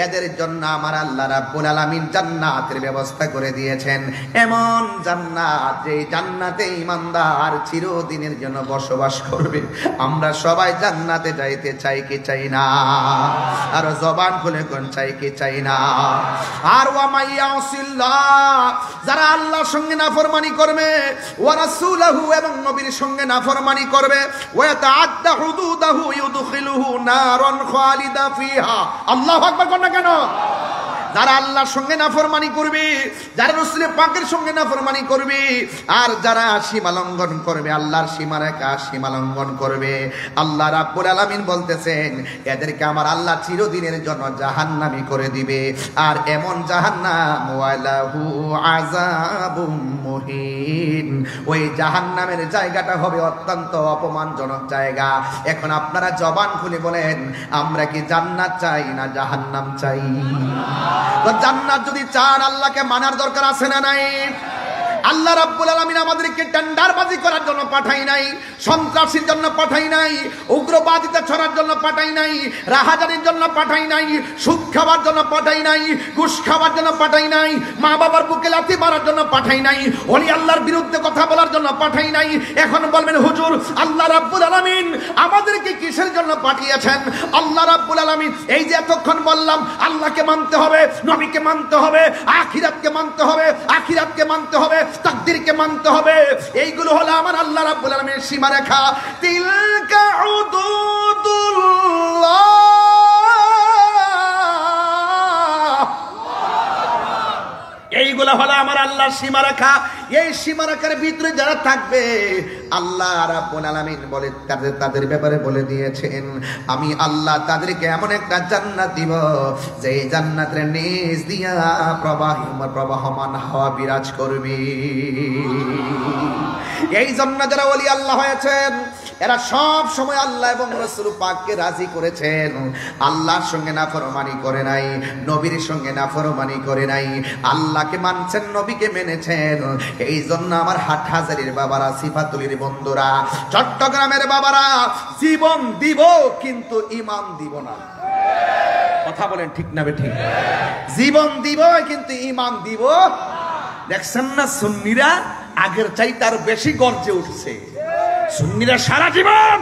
এদের জন্য আমার আল্লাহ রাব্বুল আলামিন জান্নাতের ব্যবস্থা করে দিয়েছেন। এমন জান্নাত, যে জান্নাতে ঈমানদার চিরদিনের জন্য বসবাস করবে। আমরা সবাই জান্নাতে যাইতে চাই কি চাই না? আর জবান খুলে কোন চাই কি চাই না? আর যারা আল্লাহর সঙ্গে নাফরমানি করবে, ওয়া রাসূলহু, এবং নবীর সঙ্গে নাফরমানি করবে, ওয়া তাআদ্দা হুদুদাহু ইউদখিলুহু নারান খালিদা ফিহা। আল্লাহু আকবার কোন না কেন? যারা আল্লাহর সঙ্গে নাফরমানি করবে, যারা রাসূল পাকের সঙ্গে নাফরমানি করবে, আর যারা সীমা লঙ্ঘন করবে, আল্লাহর সীমারেখা সীমা লঙ্ঘন করবে, আল্লাহ রাব্বুল আলামিন বলতেছেন এদেরকে আমার আল্লাহ চিরদিনের জন্য জাহান্নামী করে দিবে। আর এমন জাহান্নাম, ওয়ালাহু আযাবুম মুহিন, ওই জাহান্নামের জায়গাটা হবে অত্যন্ত অপমানজনক জায়গা। এখন আপনারা জবান খুলে বলেন, আমরা কি জান্নাত চাই না জাহান্নাম চাই? তো জান্নাত যদি চান, আল্লাহকে মানার দরকার আছে না নাই? আল্লাহ রাব্বুল আলামিন আমাদেরকে টেন্ডারবাজি করার জন্য পাঠাই নাই, সন্ত্রাসীর জন্য পাঠাই নাই, উগ্রবাদিতা ছড়ার জন্য পাঠাই নাই, রাহাজানির জন্য পাঠাই নাই, সুদ খাবার জন্য পাঠাই নাই, ঘুষ খাবার জন্য পাঠাই নাই, মা বাবার বুকে লাথি মারার জন্য পাঠাই নাই, ওলি আল্লাহর বিরুদ্ধে কথা বলার জন্য পাঠাই নাই। এখন বলবেন হুজুর, আল্লাহ রাব্বুল আলামিন আমাদেরকে কিসের জন্য পাঠিয়েছেন? আল্লাহ রাব্বুল আলামিন এই যে এতক্ষণ বললাম, আল্লাহকে মানতে হবে, নবীকে মানতে হবে, আখিরাতকে মানতে হবে, আখিরাতকে মানতে হবে, তাকদীরকে মানতে হবে, এইগুলো হলো আমার আল্লাহ রাব্বুল আলামিনের সীমারেখা। তিলকা হুদুদুল্লাহ, এইগুলো হলো আমার আল্লাহর সীমারেখা। এই সীমারেখার ভিতরে যারা থাকবে, আল্লাহ রাব্বুল আলামিন বলে তাদের ব্যাপারে বলে দিয়েছেন, আমি আল্লাহ তাদেরকে এমন একটা জান্নাত দিব, যে জান্নাতের নিচ দিয়া প্রবাহমান হাওয়া বিরাজ করবে। এই জন্য যারা ওলি আল্লাহ হয়েছেন, এরা সব সময় আল্লাহ এবং রাসূল পাককে রাজি করেছেন। আল্লাহর সঙ্গে নাফরমানি করে নাই, নবীর সঙ্গে নাফরমানি করে নাই, আল্লাহকে মানছেন, নবীকে মেনেছেন। এই জন্য আমার হাটহাজারীর বাবারা, সিফাতুলির বন্ধুরা, চট্টগ্রামের বাবারা, জীবন দিব কিন্তু ঈমান দিব না। কথা বলেন ঠিক না বেঠিক? জীবন দিব কিন্তু ঈমান দিব। দেখছেন না, সুন্নিরা আগের চাইতে আর বেশি গর্জে উঠছে। সুন্নিরা সারা জীবন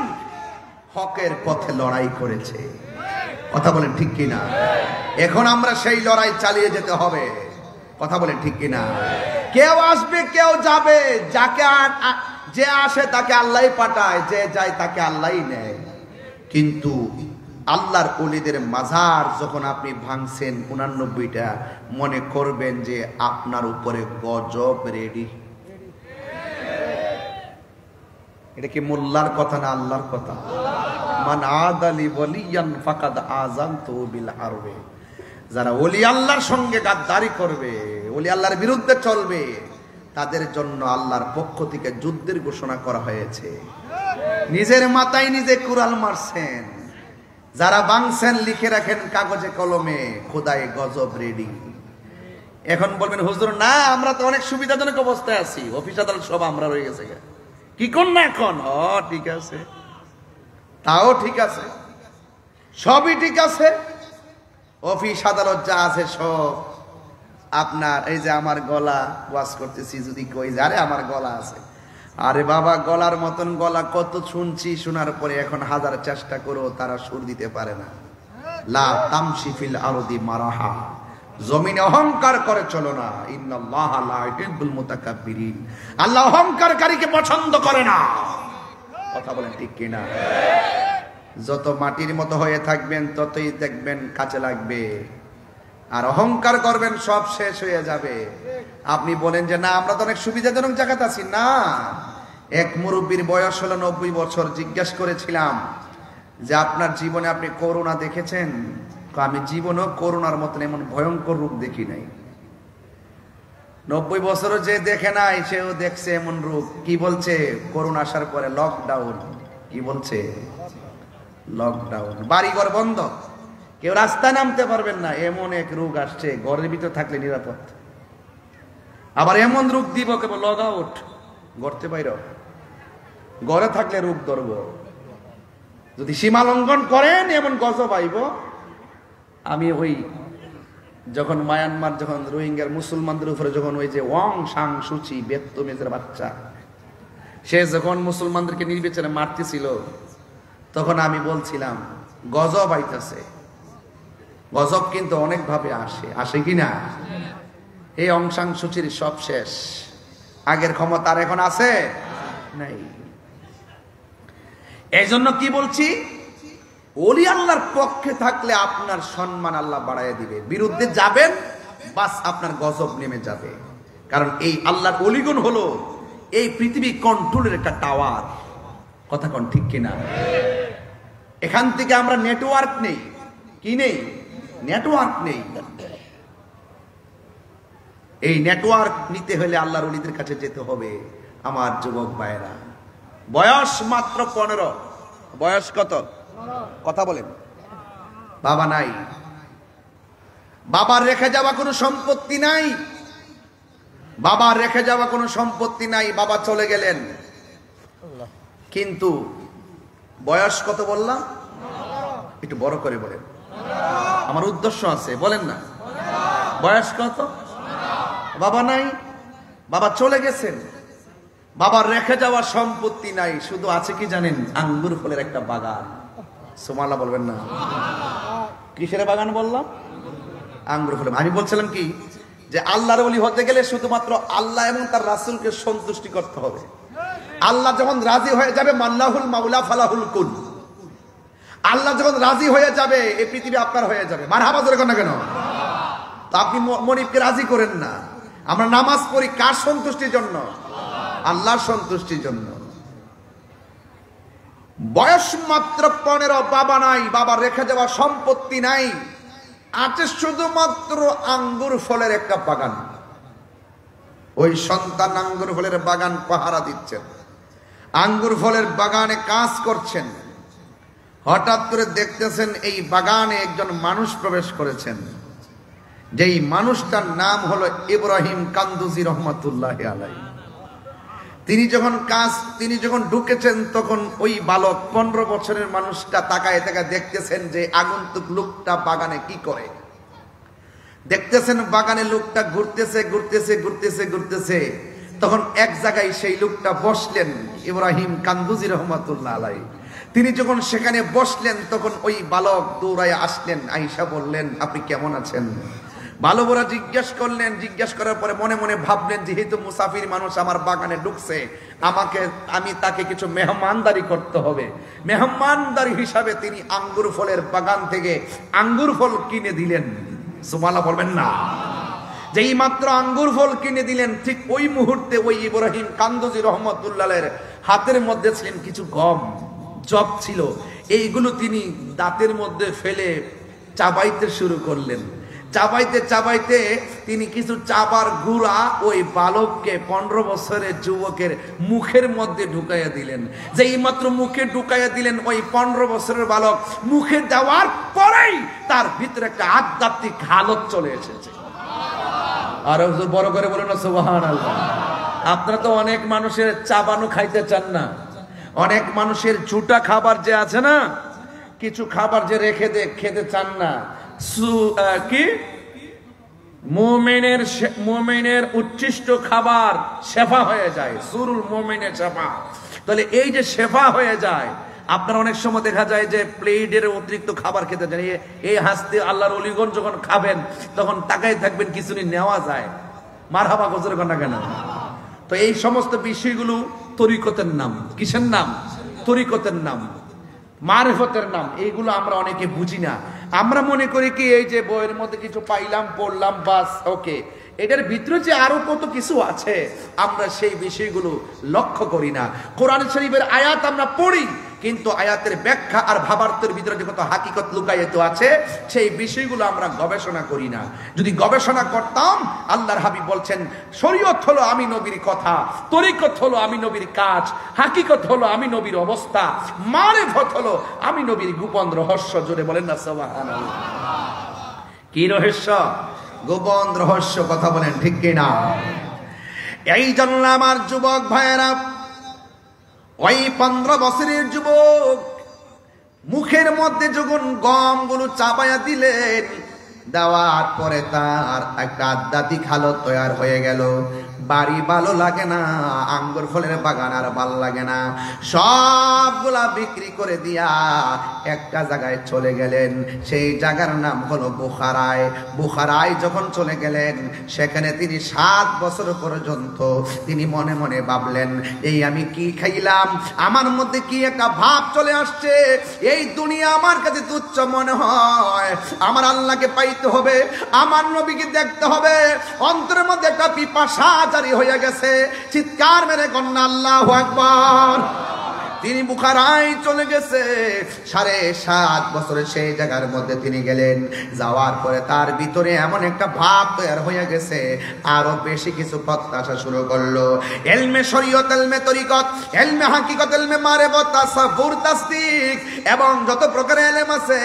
হকের পথে লড়াই করেছে। কথা বলেন ঠিক কিনা? এখন আমরা সেই লড়াই চালিয়ে যেতে হবে। কথা বলেন ঠিক কিনা? কেউ আসবে, কেউ যাবে, যাকে যে আসে তাকে আল্লাহই পাঠায়, যে যায় তাকে আল্লাহই নেয়। কিন্তু আল্লাহর ওলিদের মাজার যখন আপনি ভাঙছেন 89টা, মনে করবেন যে আপনার উপরে গজব রেডি। এটা কি মোল্লার কথা না আল্লাহর কথা? মান আদালি ওয়ালিয়ান ফাকাদ আযানতু বিল হারবে। যারা ওলি আল্লাহর সঙ্গে গাদ্দারি করবে, ওলি আল্লাহর বিরুদ্ধে চলবে, তাদের জন্য আল্লাহর পক্ষ থেকে যুদ্ধের ঘোষণা করা হয়েছে। নিজের মাথায় নিজে কুড়াল মারছেন। যারা ভাঙছেন লিখে রাখেন কাগজে কলমে, খোদায় গজব রেডি। এখন বলবেন হুজুর না, আমরা তো অনেক সুবিধাজনক অবস্থায় আছি, অফিস আদালত সব আমরা রয়ে গেছে, কি কর না এখন? ঠিক আছে, তাও ঠিক আছে, সবই ঠিক আছে। অফিস আদালত যা আছে সব আপনার। এই যে আমার গলা ওয়াজ করতেছি, যদি কই যে আরে আমার গলা আছে, আরে বাবা গলার মতন গলা কত শুনছি, শোনার পরে এখন হাজার চেষ্টা করো তারা সুর দিতে পারে না। লা তামশি ফিল আরদি মারাহা, জমিনে অহংকার করে চলো না। ইন্নাল্লাহা লা ইউহিব্বুল মুতাকাব্বিরিন, আল্লাহ অহংকারকারীকে পছন্দ করে না। কথা বলেন ঠিক কিনা? যত মাটির মতো হয়ে থাকবেন ততই দেখবেন কাজে লাগবে, আর অহংকার করবেন সব শেষ হয়ে যাবে। আপনি বলেন যে না আমরা তো অনেক সুবিধাজনক জায়গাতে আছি, না। এক মুরব্বীর বয়স হলো 90 বছর, জিজ্ঞেস করেছিলাম যে আপনার জীবনে আপনি করোনা দেখেছেন? আমি জীবনেও করোনার মতন এমন ভয়ঙ্কর রূপ দেখি নাই। 90 বছরও যে দেখে নাই সেও দেখছে এমন রূপ। কি বলছে? করোনা আসার পরে লকডাউন। কি বলছে? লকডাউন, বাড়িঘর বন্ধ, কেউ রাস্তায় নামতে পারবেন না, এমন এক রোগ আসছে। ঘরের ভিতর থাকলে নিরাপদ, আবার এমন রোগ দিব কেবল লগ আউট, গড়তে বাইর, ঘরে থাকলে রোগ ধরব। যদি সীমা লঙ্ঘন করেন এমন গজব আইব। আমি ওই যখন মায়ানমার যখন রোহিঙ্গার মুসলমানদের উপরে যখন ওই যে ওয়াং সাং সুচি বেত্তমেজের বাচ্চা সে যখন মুসলমানদেরকে নির্বিচারে মারতেছিল, তখন আমি বলছিলাম গজব আইতাছে। গজব কিন্তু অনেক ভাবে আসে, আসে কিনা? এই অং সাং সুচির সব শেষ, আগের ক্ষমতা আর এখন আছে নাই। এই জন্য কি বলছি, ওলি আল্লাহর পক্ষে থাকলে আপনার সম্মান আল্লাহ বাড়াইয়া দিবে, বিরুদ্ধে যাবেন বাস আপনার গজব নেমে যাবে। কারণ এই আল্লাহর অলিগুণ হলো এই পৃথিবী কন্ট্রোলের একটা টাওয়ার। কথা কোন ঠিক কিনা? এখান থেকে আমরা নেটওয়ার্ক নেই, কি নেই? নেটওয়ার্ক নেই। এই নেটওয়ার্ক নিতে হলে আল্লাহর ওলিদের কাছে যেতে হবে। আমার যুবক ভাইরা, বয়স মাত্র 15, বয়স কত? কথা বলেন। বাবা নাই, বাবার রেখে যাওয়া কোনো সম্পত্তি নাই, বাবার রেখে যাওয়া কোনো সম্পত্তি নাই। বাবা চলে গেলেন, কিন্তু বয়স কত বললাম? একটু বড় করে বলেন, আমার উদ্দেশ্য আছে, বলেন না। বয়স কত? বাবা নাই, বাবা চলে গেছেন, বাবার রেখে যাওয়া সম্পত্তি নাই, শুধু আছে কি জানেন? আঙ্গুর ফলের একটা বাগান। সুবহানাল্লাহ বলবেন না? কিসের বাগান বললাম? আঙ্গুর ফলের। আমি বলছিলাম কি যে আল্লাহর ওলি হতে গেলে শুধুমাত্র আল্লাহ এবং তার রাসূলকে সন্তুষ্টি করতে হবে। আল্লাহ যখন রাজি হয়ে যাবে, মাল্লাহুল মাওলা ফালাহুল কুল, আল্লাহ যখন রাজি হয়ে যাবে এই পৃথিবী আপনার হয়ে যাবে। মারহাবা জোরে কোন না কেন? তো আপনি মনিবকে রাজি করেন না। আমরা নামাজ পড়ি কার সন্তুষ্টির জন্য? আল্লাহর সন্তুষ্টির জন্য। বয়স মাত্র 15, বাবা নাই, বাবা রেখে যাওয়া সম্পত্তি নাই, আছে শুধুমাত্র আঙ্গুর ফলের একটা বাগান। ওই সন্তান আঙ্গুর ফলের বাগান পাহারা দিচ্ছেন, আঙ্গুর ফলের বাগানে কাজ করছেন। হঠাৎ করে দেখতেছেন এই বাগানে একজন মানুষ প্রবেশ করেছেন, যেই মানুষটার নাম হলো ইব্রাহিম কান্দুজি রহমাতুল্লাহ আলাইহি। তিনি যখন ঢুকেছেন তখন ওই বালক 15 বছরের মানুষটা তাকায় তাকায় দেখতেছেন যে আগন্তুক লোকটা বাগানে কি করে। দেখতেছেন বাগানে লোকটা ঘুরতেছে ঘুরতেছে ঘুরতেছে ঘুরতেছে, তখন এক জায়গায় সেই লোকটা বসলেন, ইব্রাহিম কান্দুজি রহমাতুল্লাহ আলাইহি। তিনি যখন সেখানে বসলেন তখন ওই বালক দৌড়ায় আসলেন, আয়েশা বললেন আপনি কেমন আছেন? বালকরা জিজ্ঞেস করলেন, জিজ্ঞেস করার পরে মনে মনে ভাবলেন যেহেতু মুসাফির মানুষ আমার বাগানে ঢুকছে, আমি তাকে কিছু মেহমানদারি করতে হবে। মেহমানদারি হিসাবে তিনি আঙ্গুর ফলের বাগান থেকে আঙ্গুর ফল কিনে দিলেন। সুবহানাল্লাহ বলবেন না? যেই মাত্র আঙ্গুর ফল কিনে দিলেন, ঠিক ওই মুহূর্তে ওই ইব্রাহিম কান্দুজি রহমাতুল্লাহের হাতের মধ্যে ছিলেন কিছু গম, জব ছিল, এইগুলো তিনি দাঁতের মধ্যে ফেলে চাবাইতে শুরু করলেন। চাবাইতে চাবাইতে তিনি কিছু চাবার গুঁড়া ওই বালককে 15 বছরের যুবকের মুখের মধ্যে ঢুকাইয়া দিলেন। যেই মাত্র মুখে ঢুকাইয়া দিলেন, ওই 15 বছরের বালক মুখে দেওয়ার পরেই তার ভিতরে একটা আধ্যাত্মিক হালত চলে এসেছে। আর বড় করে বলুন না সুবহানাল্লাহ। আপনারা তো অনেক মানুষের চাবানো খাইতে চান না, অনেক মানুষের ঝুটা খাবার যে আছে না, কিছু খাবার যে রেখে খেতে চান না। কি মুমিনের উচ্ছিষ্ট খাবার শেফা হয়ে যায়, সুরুল মুমিনের শেফা। তাহলে এই যে শেফা হয়ে যায়, আপনার অনেক সময় দেখা যায় যে প্লেটের অতিরিক্ত খাবার খেতে চান, এই হাসতে আল্লাহর ওলিগণ যখন খাবেন তখন তাকাই থাকবেন কিছু নেওয়া যায়। মারহাবা গজরে কন্যা কেন? তো এই সমস্ত বিষয়গুলো তরিকতের নাম। কিসের নাম? তরিকতের নাম। মারিফতের নাম, এইগুলো আমরা অনেকে বুঝি না। আমরা মনে করি কি এই যে বইয়ের মধ্যে কিছু পাইলাম, পড়লাম, বাস ওকে। এটার ভিতরে যে আরো কত কিছু আছে আমরা সেই বিষয়গুলো লক্ষ্য করি না। কোরআন শরীফের আয়াত আমরা পড়ি, কিন্তু আয়াতের ব্যাখ্যা আর ভাবার্থের ভিতরে যে কত হাকিকত লুকায়িত আছে সেই বিষয়গুলো আমরা গবেষণা করি না। যদি গবেষণা করতাম, আল্লাহর হাবিব বলছেন শরীয়ত হলো আমি নবীর কথা, তরিকত হলো আমি নবীর কাজ, হাকিকত হলো আমি নবীর অবস্থা, মারিফত হলো আমি নবীর গোপন রহস্য। জোরে বলেন না সুবহানাল্লাহ। কি রহস্য? গোপন রহস্য। কথা বলেন ঠিক কিনা? এই জন্য আমার যুবক ভাইয়েরা, ওই 15 বছরের যুবক মুখের মধ্যে যখন গমগুলো চাপাইয়া দিলেন, দেওয়ার পরে তার একটা আধ্যাত্মিক হালত তৈরি হয়ে গেল। বাড়ি ভালো লাগে না, আঙ্গুর ফলের বাগান আর ভালো লাগে না, সবগুলা বিক্রি করে দিয়া একটা জায়গায় চলে গেলেন। সেই জায়গার নাম হলো বুখারায়। বুখারায় যখন চলে গেলেন, সেখানে তিনি 7 বছর পর্যন্ত তিনি মনে মনে ভাবলেন, এই আমি কি খাইলাম, আমার মধ্যে কি একটা ভাব চলে আসছে, এই দুনিয়া আমার কাছে তুচ্ছ মনে হয়, আমার আল্লাহকে পাইতে হবে, আমার নবীকে দেখতে হবে। অন্তরের মধ্যে একটা পিপাসা জারি হয়ে গেছে। চিৎকার মেরে কন্যা আল্লাহু আকবার। তিনি বুখারায় চলে গেছে। 7.5 বছরে সেই জায়গার মধ্যে তিনি গেলেন। যাওয়ার পরে তার ভিতরে এমন একটা ভাব তৈরি হয়ে গেছে, আরো বেশি কিছু প্রত্যাশা শুরু করলো। ইলমে শরীয়ত, ইলমে তরিকত, ইলমে হাকিকত, ইলমে মারিফত, তাসাব্বুর, তাসদিক এবং যত প্রকারের ইলম আছে,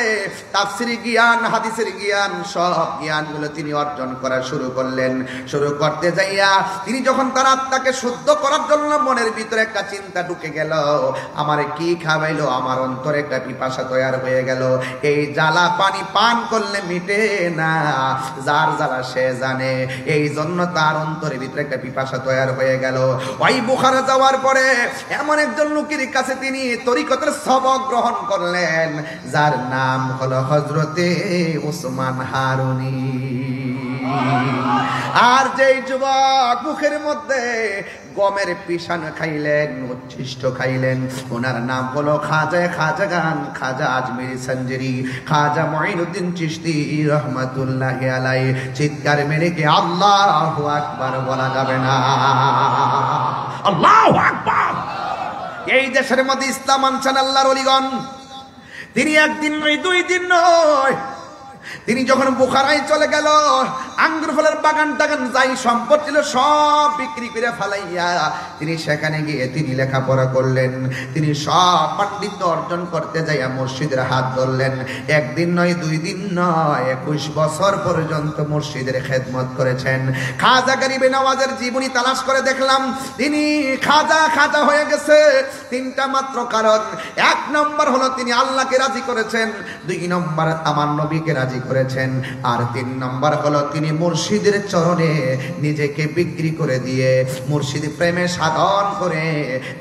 তাফসীরি জ্ঞান, হাদিসের জ্ঞান, সব জ্ঞানগুলো তিনি অর্জন করা শুরু করলেন। শুরু করতে যাইয়া তিনি যখন তার আত্মাকে শুদ্ধ করার জন্য মনের ভিতরে একটা চিন্তা ঢুকে গেল, আমারে কি খাওয়াইলো, আমার অন্তরে একটা পিপাসা তৈরি হয়ে গেল। এই জ্বালা পানি পান করলে মিটে না, যার জ্বালা সে জানে। এই জন্য তার অন্তরের ভিতরে একটা পিপাসা তৈরি হয়ে গেল। ওই বুখারা যাওয়ার পরে এমন একজন লোকের কাছে তিনি তরিকতের সবক গ্রহণ করলেন, যার নাম হলো হযরতে উসমান হারুনি। আর যেই যুবক মুখের মধ্যে গমের পিষান খাইলেন, উচ্ছিষ্ট খাইলেন, ওনার নাম হলো খাজাগান, খাজা আজমিরি সঞ্জরি, খাজা মুঈনুদ্দিন চিশতি রহমাতুল্লাহি আলাইহি। চিৎকার মেরে কি আল্লাহু আকবার বলা যাবে না? আল্লাহু আকবার। এই দেশের মধ্যে ইসলাম আনছেন আল্লাহর ওলিগণ। তিনি একদিন নয়, 2 দিন নয়, তিনি যখন বুখারায় চলে গেল, আঙ্গুর ফলের বাগান টাগান যাই সম্পদ ছিল সব বিক্রি করে ফেলাইয়া তিনি সেখানে গিয়ে তিনি লেখাপড়া করলেন। তিনি সব পাণ্ডিত্য অর্জন করতে যাইয়া মসজিদের হাত ধরলেন। 1 দিন নয়, 2 দিন নয়, 21 বছর পর্যন্ত মসজিদের খেদমত করেছেন। খাজা গরিবে নওয়াজের জীবনী তালাশ করে দেখলাম তিনি খাজা হয়ে গেছে 3টা মাত্র কারণ। 1 নম্বর হলো তিনি আল্লাহকে রাজি করেছেন, 2 নম্বর আমার নবীকে রাজি করেছেন, আর 3 নম্বর হলো তিনি মুর্শিদের চরণে নিজেকে বিক্রি করে দিয়ে মুর্শিদ প্রেমে সাধন করে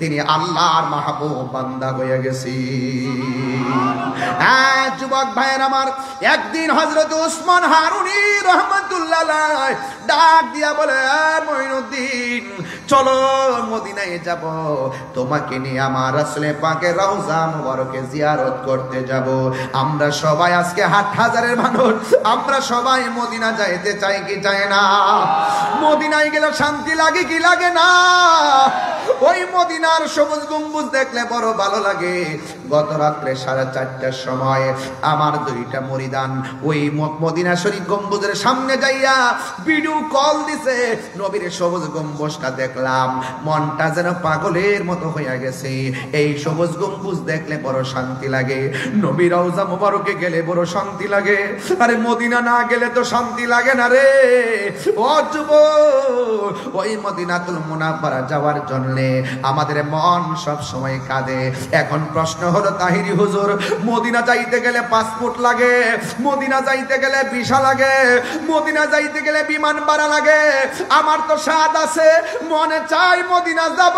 তিনি আল্লাহর মাহবুব বান্দা হয়ে গেছি। যুবক ভাইয়ের আমার, একদিন হযরত উসমান হারুনি রাহমাতুল্লাহ আলাইহি ডাক দিয়া বলে, মুঈনুদ্দিন চলো মদিনায় যাব, তোমাকে নিয়ে আমার রাসূল পাকের রওজা মুবারকে জিয়ারত করতে যাব। আমরা সবাই আজকে 8,000-এর মানুষ, আমরা সবাই মদিনা যাইতে চাই কি চাই না? মদিনায় গেলে শান্তি লাগে কি লাগে না? ওই মদিনার সবুজ গম্বুজ দেখলে বড় ভালো লাগে। গত রাত্রে 4:30টার সময় আমার 2টা মুরিদান ওই মদিনা শরীফ গম্বুজের সামনে যাইয়া ভিডিও কল দিছে। নবীর সবুজ গম্বুজটা দেখলাম, মনটা যেন পাগলের মতো হয়ে গেছে। এই সবুজ গম্বুজ দেখলে বড় শান্তি লাগে, নবীর রওজা মুবারকে গেলে বড় শান্তি লাগে। আরে মদিনা না গেলে তো শান্তি লাগে না রে। ও যুবক, ওই মদিনাতুল মুনাওয়ারা যাওয়ার জন্য আমাদের মন সব সময় কাঁদে। এখন প্রশ্ন হলো, তাহিরি হুজুর, মদিনা যাইতে গেলে পাসপোর্ট লাগে, মদিনা যাইতে গেলে ভিসা লাগে, মদিনা যাইতে গেলে বিমান ভাড়া লাগে। আমার তো স্বাদ আছে, মনে চাই মদিনা যাব,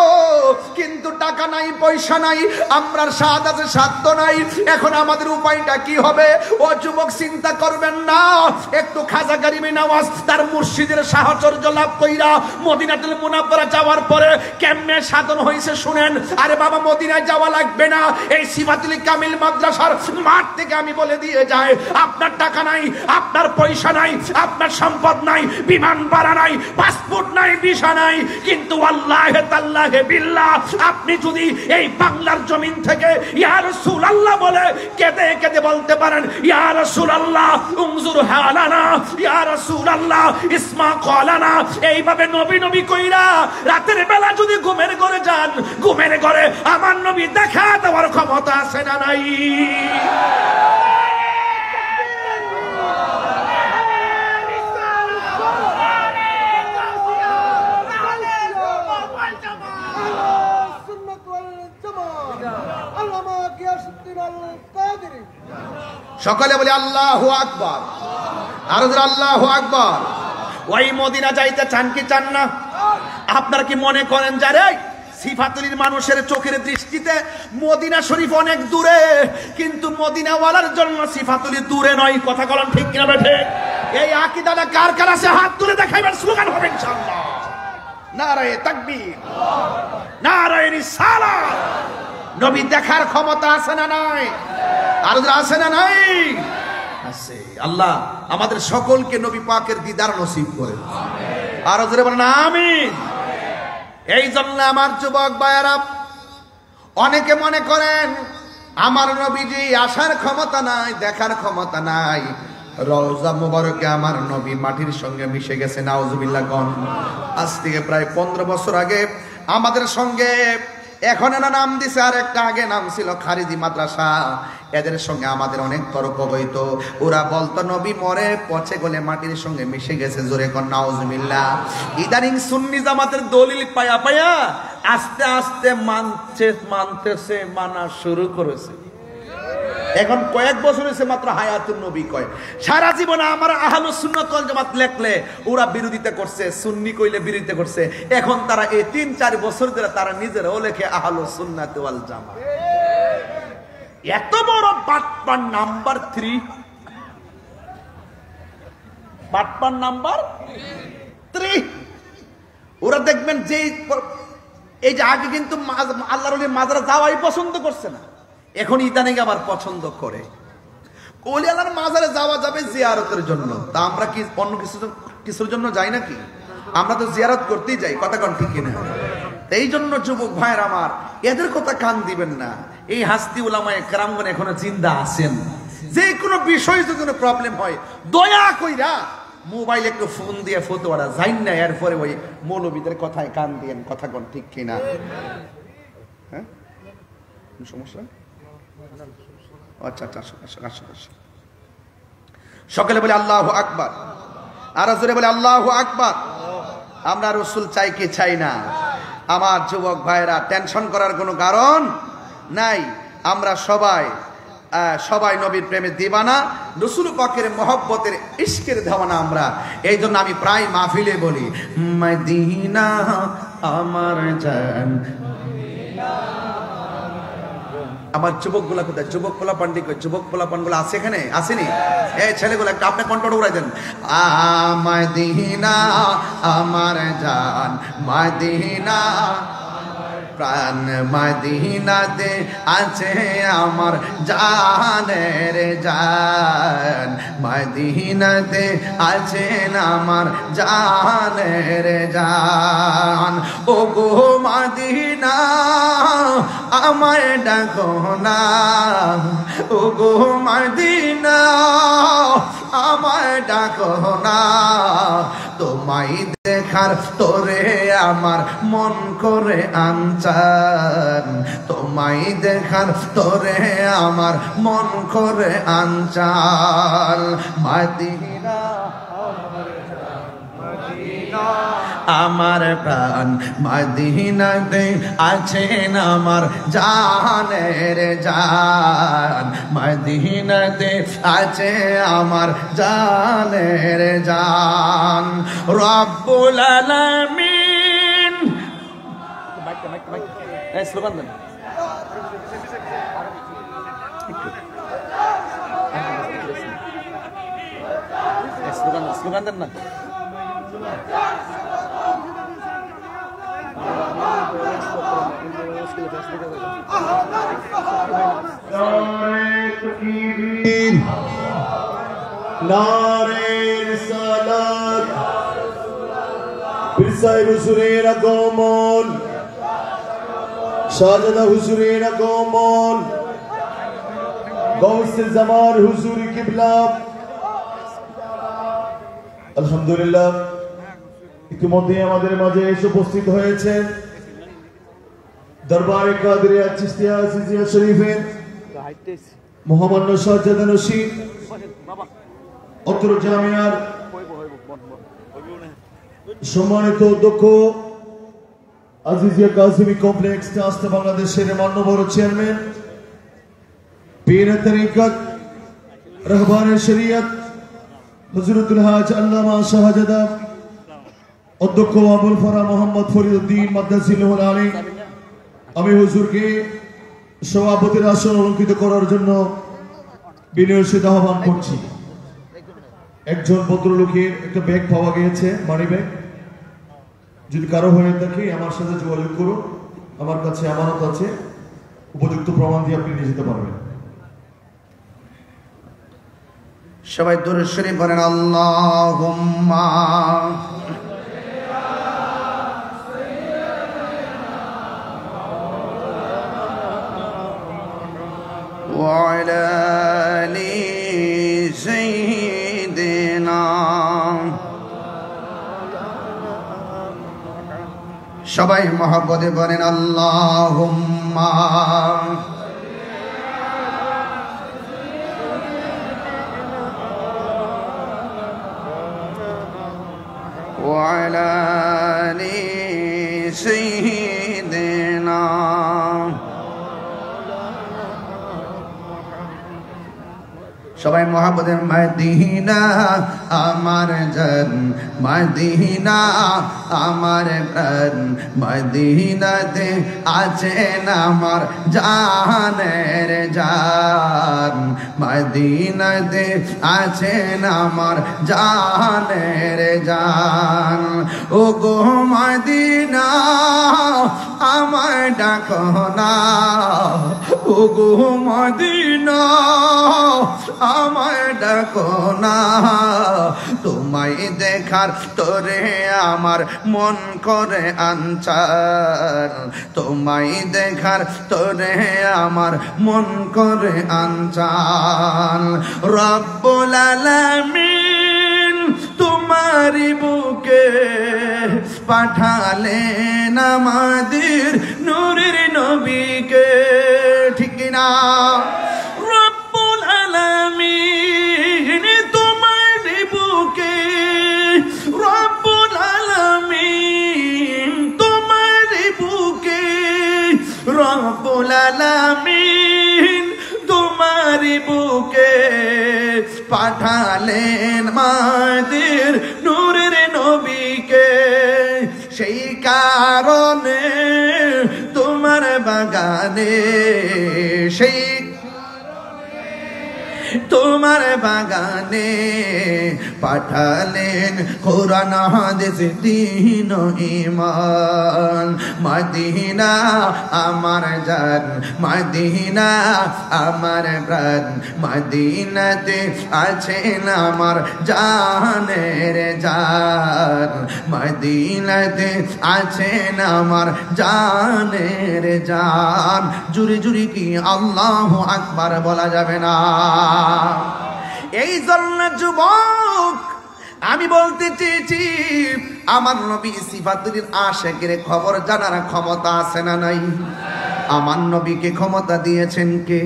কিন্তু টাকা নাই, পয়সা নাই। আমরা স্বাদ আছে, স্বাদ তো নাই। এখন আমাদের উপায়টা কি হবে? ও যুবক, চিন্তা করবেন না, একটু খাজা গরিবে নওয়াজ তার মুর্শিদের সাহচর্য লাভ কইরা মদিনাতুল মুনাওয়ারা যাওয়ার পরে কেমনে সাধন হইছে শুনেন। আরে বাবা, মদিনায় যাওয়া লাগবে না, এই সিফাতুল কামিল মাদ্রাসার মাঠ থেকে আমি বলে দিয়ে যাই, আপনার টাকা নাই, আপনার পয়সা নাই, আপনার সম্পদ নাই, বিমান ভাড়া নাই, পাসপোর্ট নাই, ভিসা নাই, কিন্তু আল্লাহে তাল্লাহে বিল্লাহ আপনি যদি এই বাংলার জমিন থেকে ইয়া রাসূলুল্লাহ বলে কেঁদে কেঁদে বলতে পারেন, ইয়া রাসূলুল্লাহ উনজুর হালানা, ইয়া রাসূলুল্লাহ ইসমা ক্বালানা, এইভাবে নবী নবী কইরা রাতের বেলা যদি ঘুমের ঘরে যান, ঘুমের ঘরে আমার নবী দেখা দেওয়ার ক্ষমতা আছে না নাই? সকলে বলে আল্লাহু আকবার, আর আল্লাহু আকবার। ওই মদিনা যাইতে চান কি চান না? আপনারা কি মনে করেন যারে সিফাতুলির মানুষের চোখের দৃষ্টিতে মদিনা শরীফ অনেক দূরে, কিন্তু মদিনাওয়ালার জন্য সিফাতুলি দূরে নয়? কথা বলেন ঠিক কিনা বেঠে? এই আকীদাটা কার কার আছে হাত তুলে দেখাইবেন, স্লোগান হবে ইনশাআল্লাহ। নারায়ে তাকবীর, নারায়ে রিসালাত। নবী দেখার ক্ষমতা আছে না নাই? আর আছে না নাই? আছে। আল্লাহ আমাদের সকলকে নবী পাকের দিদার নসিব করে, আর জোরে বলেন আমিন। এই জন্য আমার যুবক ভাইয়েরা, অনেকে মনে করেন আমার নবীজি আসার ক্ষমতা নাই, দেখার ক্ষমতা নাই। রওজা মুবারকে আমার নবী মাটির সঙ্গে মিশে গেছে, নাউজুবিল্লাহ গণ। আজ থেকে প্রায় 15 বছর আগে আমাদের সঙ্গে, এখন এরা নাম দিছে, আর একটা আগে নাম ছিল খারিজি মাদ্রাসা, এদের সঙ্গে আমাদের অনেক তর্ক হইত। ওরা বলতো নবী মরে পচে গলে মাটির সঙ্গে মিশে গেছে, জোরে কোন নাউজুবিল্লাহ। ইদানিং সুন্নি জামাতের দলিল পায়া পায়া আস্তে আস্তে মানতেছে, মানা শুরু করেছে। এখন কয়েক বছর হয়েছে মাত্র হায়াতুন নবী কয়। সারা জীবনে আমার আহলুস সুন্নাত ওয়াল জামাত লেখলে ওরা বিরোধিতা করছে, সুন্নি কইলে বিরোধিতা করছে। এখন তারা এই 3-4 বছর ধরে তারা নিজেরাও লেখে আহলুস সুন্নাত ওয়াল জামাত। এত বড় বাটপার নাম্বার 3, বাটপার নাম্বার 3। ওরা দেখবেন যে এই যে আগে কিন্তু আল্লাহর ওলির মাজারে যাওয়াই পছন্দ করছে না, এখন ইদানিং আবার পছন্দ করে। ওলি আল্লাহর মাজারে যাওয়া যাবে জিয়ারতের জন্য, তা আমরা কি অন্য কিছুর জন্য যাই নাকি? আমরা তো জিয়ারত করতেই যাই, কথা কোন ঠিক কিনা? এই জন্য যুবক ভাইয়ের আমার, এদের কথা কান দিবেন না। এই হাস্তি উলামায়ে কেরামগণ এখনো জিন্দা আছেন। যে কোনো বিষয় যদি কোনো প্রবলেম হয়, দয়া কইরা মোবাইল একটু ফোন দিয়ে ফতোয়াটা যাই না, এরপরে ওই মৌলবীদের কথায় কান দিয়েন, কথা কোন ঠিক কিনা? হ্যাঁ, সমস্যা? আচ্ছা আচ্ছা, সকলে বলে আল্লাহু আকবার, আর জোরে বলে আল্লাহু আকবার। আমরা রাসূল চাই কি চাই না? আমার যুবক ভাইরা, টেনশন করার কোনো কারণ নাই। আমরা সবাই নবীর প্রেমে দিবানা, রাসূল পাকের মহব্বতের ইশকের দেওয়ানা আমরা। এই জন্য আমি প্রায় মাহফিলে বলি, মদিনা আমার জান। আমার যুবকগুলা কোথায়? যুবক পোলাপান, যুবক পোলাপান গুলো আছে এখানে? আসেনি? এই ছেলেগুলো একটা আপনি কণ্ঠটা উড়াই দেন। মদিনা আমার জান, মদিনা প্রাণ, মদিনাতে আছে আমার জানের জান, মদিনাতে আছেন আমার জানের জান। ও গো মদিনা আমায় ডাকো না, ও গো মদিনা আমায় ডাকো না, তোমায় দেখার তোরে আমার মন করে আনচান, তোমায় দেখার তোরে আমার মন করে আনচান। মদিনা আমার প্রাণ, মদিনাতে আছেন আমার জানের জান, মদিনাতে আছে আমার জানের জান। রব্বুল আলামিন, স্লোগান দেন। স্লোগান দেন না। নারে রিসালাত পীর সাহেব হুজুরের আগমন শাহজাদা হুজুরের আগমন গৌসে জামান হুজুর কিবলা আলহামদুলিল্লাহ ইতিমধ্যে আমাদের মাঝে এসে উপস্থিত হয়েছেন দরবারে কাদরিয়া চিশতিয়া আজিজিয়া শরীফের মহামান্য শাহজাদা নসি অত্র জামিয়ার সম্মানিত অধ্যক্ষ আজিজিয়া কাসিমি কমপ্লেক্স ট্রাস্ট বাংলাদেশের মাননীয় চেয়ারম্যান পীর তরিকত রাহবারে শরীয়ত হযরতুল হাজ আল্লামা শাহজাদা অধ্যক্ষ আবুল ফরা মোহাম্মদ ফরিদউদ্দিন মাদ্রাসিল্লাহুল আলী আমি হুজুরকে সভাপতির আসন অলঙ্কৃত করার জন্য বিনয়ের সাথে আহ্বান করছি। একজন ভদ্রলোকের একটা ব্যাগ পাওয়া গিয়েছে, মানি ব্যাগ। যদি কারো হয়ে থাকে আমার সাথে যোগাযোগ করুন, আমার কাছে আমানত আছে, উপযুক্ত প্রমাণ দিয়ে আপনি নিয়ে যেতে পারবেন। সবাই দুরূদ শরীফ পড়েন আল্লাহুম্মা ওয়া আলা আলি সাইয়্যিদিনা। সবাই মহব্বতে পড়েন আল্লাহুম্মা وعلى آل سيدنا। সবাই মহব্বতে মদিনা আমার জান, মদিনা আমার প্রাণ, মদিনাতে আছেন আমার জানের জান, মদিনাতে আছেন আমার জানের জান। ও গো মদিনা আমার ডাকো না, ও গো মদিনা আমার ডাকো না, তোমায় দেখার তোরে আমার মন করে আনচার, তোমায় দেখার তোরে আমার মন করে আনচার। রব্বুল আলামিন তোমারি বুকে পাঠালেন আমাদের নূরের নবীকে, ঠিক না? রব্বুল আলামিন তোমারি বুকে, রব্বুল আলামিন তোমারি বুকে, রব্বুল আলামিন তোমারি বুকে পাঠালেন আমাদের নূরের নবীকে। সেই কারণে তোমার বাগানে, সেই তোমার বাগানে পাঠালেন কোরআন হাদিস দ্বীন ও ঈমান। মদিনা আমার জান, মদিনা আমার প্রাণ, মদিনাতে আছেন আমার জানের জান, মদিনাতে আছেন আমার জানের জান। জুরি জুরি কি আল্লাহু আকবার বলা যাবে না? এই জন্য যুবক আমি বলতে চেয়েছি, আমার নবী সিফাতুল আশিকের খবর জানার ক্ষমতা আছে না নাই? আমার নবীকে ক্ষমতা দিয়েছেন কে?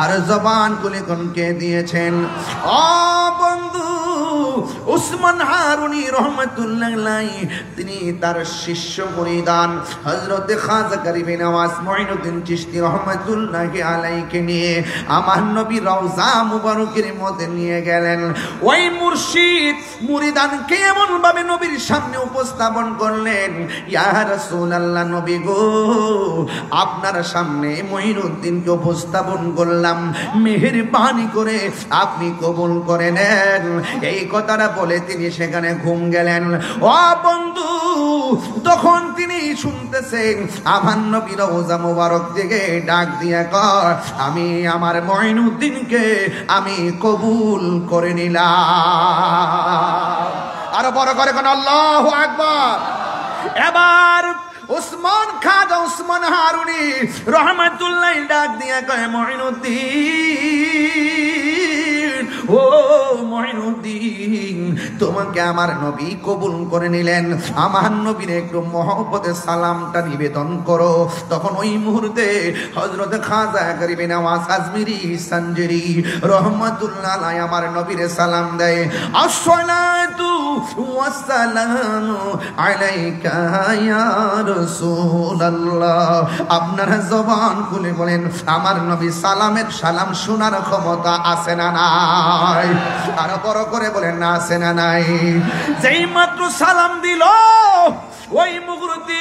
আর জবান খুলে কোন কে দিয়েছেন? ও বন্ধু, উসমান হারুনি রহমাতুল্লাহ আলাইহি তিনি তার শিষ্য মুরিদান হযরত খাজা গরিবে নওয়াজ মুঈনুদ্দিন চিশতি রহমাতুল্লাহ আলাইহিকে নিয়ে আমার নবী রওজা মুবারকের মধ্যে নিয়ে গেলেন। ওই মুর্শিদ মুরিদানকে এমন ভাবে নবীর সামনে উপস্থাপন করলেন, ইয়া রাসূলুল্লাহ, নবী গো আপনার সামনে মুঈনুদ্দিনকে উপস্থাপন করলাম, মেহেরবানি করে আপনি কবুল করে নেন। এই কথা কথাটা বলে তিনি সেখানে ঘুম গেলেন। ও বন্ধু, তখন তিনি শুনতেছেন আমার নবী রওজা মুবারক থেকে ডাক দিয়া কর, আমি আমার মঈনুদ্দিনকে আমি কবুল করে নিলাম। আরো বড় করে কোন আল্লাহু আকবার। এবার উসমান খাজা উসমান হারুনি রহমাতুল্লাহ ডাক দিয়া কয়, মঈনুদ্দিন, ও মঈনুদ্দিন, তোমাকে আমার নবী কবুল করে নিলেন, আমার নবীর একটু মহব্বতে সালামটা নিবেদন করো। তখন ওই মুহূর্তে হযরত খাজা গরিবে নওয়াজ আজমিরি সঞ্জরি রহমাতুল্লাহ আলাইহি আমার নবীর সালাম দেয়, আসসালাতু ওয়াসসালামু আলাইকা ইয়া রাসূলুল্লাহ। আপনারা জবান খুলে বলেন, আমার নবী সালামের সালাম শোনার ক্ষমতা আছে না নাই? আর বড় করে বলেন, না আছে না নাই? যেই মাত্র সালাম দিল ওই মুহূর্তে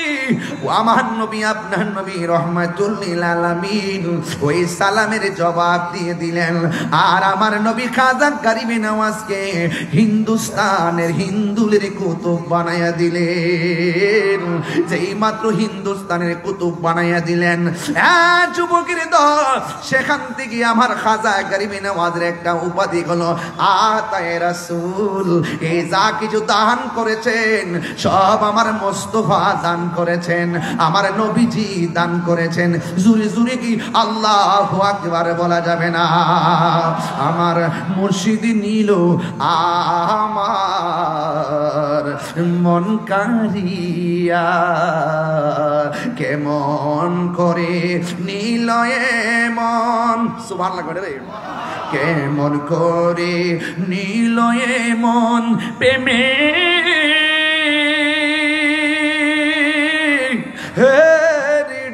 আমার নবী আপনার নবী রাহমাতুল লিল আলামিন ওই সালামের জবাব দিয়ে দিলেন। আর আমার নবী খাজা গরিবে নওয়াজকে হিন্দুস্তানের হিন্দুলের কুতুব বানায়া দিলেন। যেই মাত্র হিন্দুস্তানের কুতুব বানায়া দিলেন, যুবকের দল, সেখান থেকে আমার খাজা গরিবে নওয়াজের একটা উপাধি হলো আতায়ে রাসূল। এই যা কিছু দান করেছেন সব আমার মুস্তাফা দান করেছেন, আমার নবীজি দান করেছেন। জুরি জুরি কি আল্লাহু আকবার বলা যাবে না? আমার মুর্শিদ নিল আমার মন কারিয়া, কেমন করে নিল মন, সুবহানাল্লাহ করে রে, কেমন করে নিল মন প্রেমে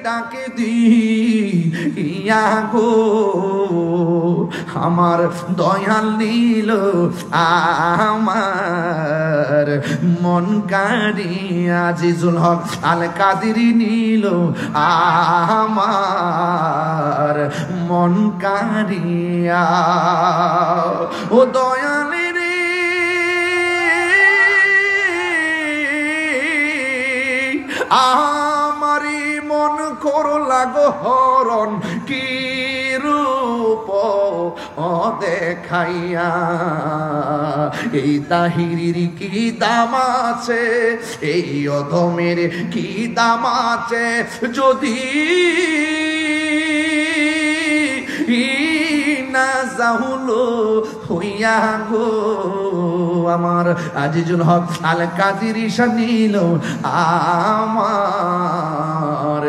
ডাকে দিয়া গো, আমার দয়াল নিল আমার মন কারিয়া। আজিজুল হক আল কাদেরী নিল আমার মন কারিয়া। ও দয়ালের আমারি মন করো লাগো হরণ, কি রূপ দেখাইয়া। এই তাহিরির কি দাম আছে, এই অধমের কি দাম আছে, যদি না যাহুলো হইয়া গো। আমার আজিজুল হক আল কাদেরী নিল আমার